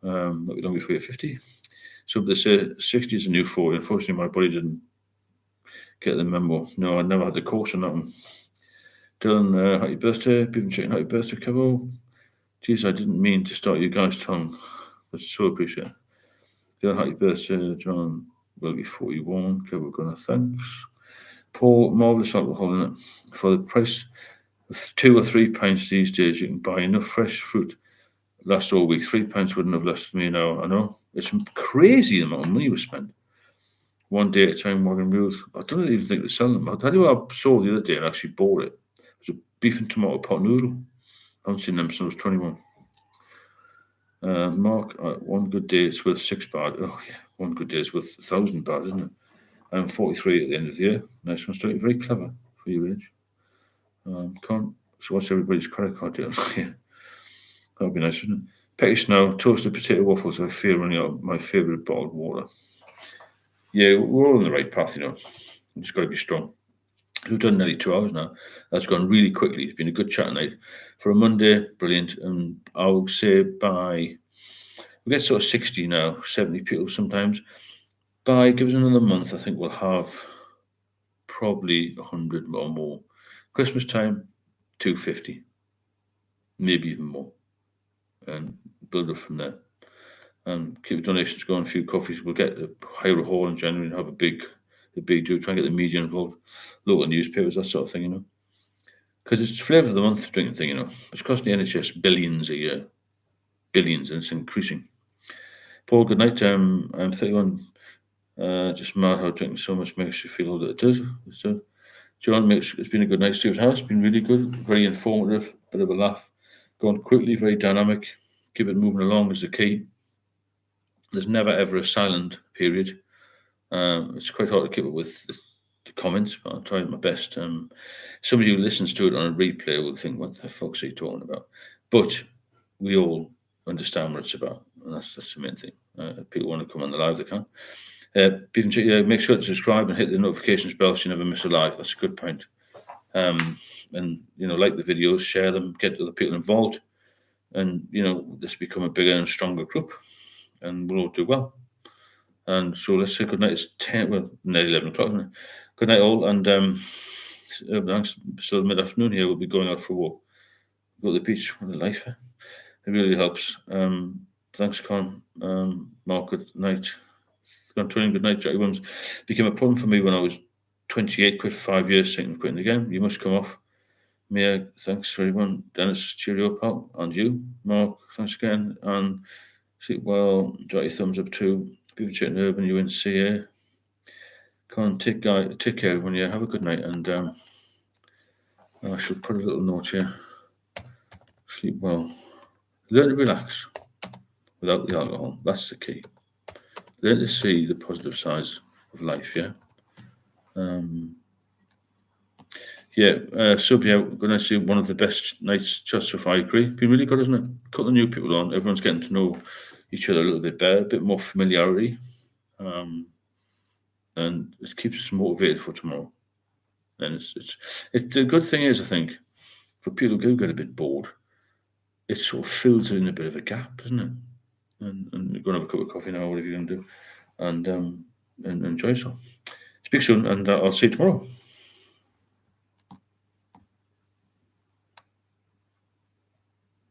Not be long before you're 50. So they say 60 is a new 40. Unfortunately, my body didn't get the memo. No, I never had the course on that one. Dylan, happy birthday. People checking happy birthday, Kevo. Geez, I didn't mean to start you guys' tongue. That's so appreciate it. Dylan, happy birthday. John will be 41. Kevo, gonna thanks. Paul, marvellous alcohol in it. For the price of 2 or 3 pints these days, you can buy enough fresh fruit last all week. £3 wouldn't have lasted me an hour. I know. It's crazy the amount of money we spend. One day at a time, Morgan Mules. I don't even think they sell them. I'll tell you what I saw the other day and actually bought it. It was a beef and tomato pot noodle. I haven't seen them since I was 21. Mark, one good day it's worth £6. Oh, yeah. One good day is worth £1,000, isn't it? I'm 43 at the end of the year. Nice one, Stuart. Very clever for your age. So what's everybody's credit card deals? Yeah. That would be nice, wouldn't it? Petty Snow, toasted potato waffles. I feel running out of my favourite bottled water. Yeah, we're all on the right path, We've just got to be strong. We've done nearly 2 hours now. That's gone really quickly. It's been a good chat night. For a Monday, brilliant. And I would say we get sort of 60 now, 70 people sometimes. Give us another month, I think we'll have probably 100 or more. Christmas time, 250. Maybe even more. And build up from there. And keep the donations going. A few coffees. We'll get the hire a hall in January and have a big do. Try and get the media involved, local newspapers, that sort of thing, Because it's flavour of the month drinking thing, It's costing the NHS billions a year, billions, and it's increasing. Paul, good night. I'm 31. Just mad how drinking so much makes you feel all that it does. John, it's been a good night. Stuart House, been really good, very informative, bit of a laugh, going quickly, very dynamic. Keep it moving along is the key. There's never ever a silent period. It's quite hard to keep up with the comments, but I'll try my best. Somebody who listens to it on a replay will think, "What the fuck's he talking about?" But we all understand what it's about, and that's the main thing. If people want to come on the live, they can. Make sure to subscribe and hit the notifications bell so you never miss a live. That's a good point. And like the videos, share them, get other people involved, and this become a bigger and stronger group, and we'll all do well. And so let's say good night. It's 11 o'clock. Isn't it? Good night, all, and thanks. So mid-afternoon here, we'll be going out for a walk. Go to the beach. What a life! It really helps. Thanks, Con. Mark, good night. Good night, Jackie Williams. Became a problem for me when I was 28, quit for 5 years, thinking of quitting again. You must come off. Mia, thanks for everyone. Dennis, cheerio, pal. And you, Mark, thanks again. And Jackie, thumbs up too. People chatting urban, you in CA. Con, take care, everyone. Yeah, have a good night. And I should put a little note here. Sleep well. Learn to relax without the alcohol. That's the key. Learn to see the positive sides of life, yeah? We're going to see one of the best nights just so far. I agree. Been really good, isn't it? A couple of new people on. Everyone's getting to know each other a little bit better, a bit more familiarity. And it keeps us motivated for tomorrow. And it's the good thing is, I think, for people who get a bit bored, it sort of fills in a bit of a gap, doesn't it? And you're going to have a cup of coffee now, whatever you're going to do, and enjoy yourself. Speak soon, and I'll see you tomorrow.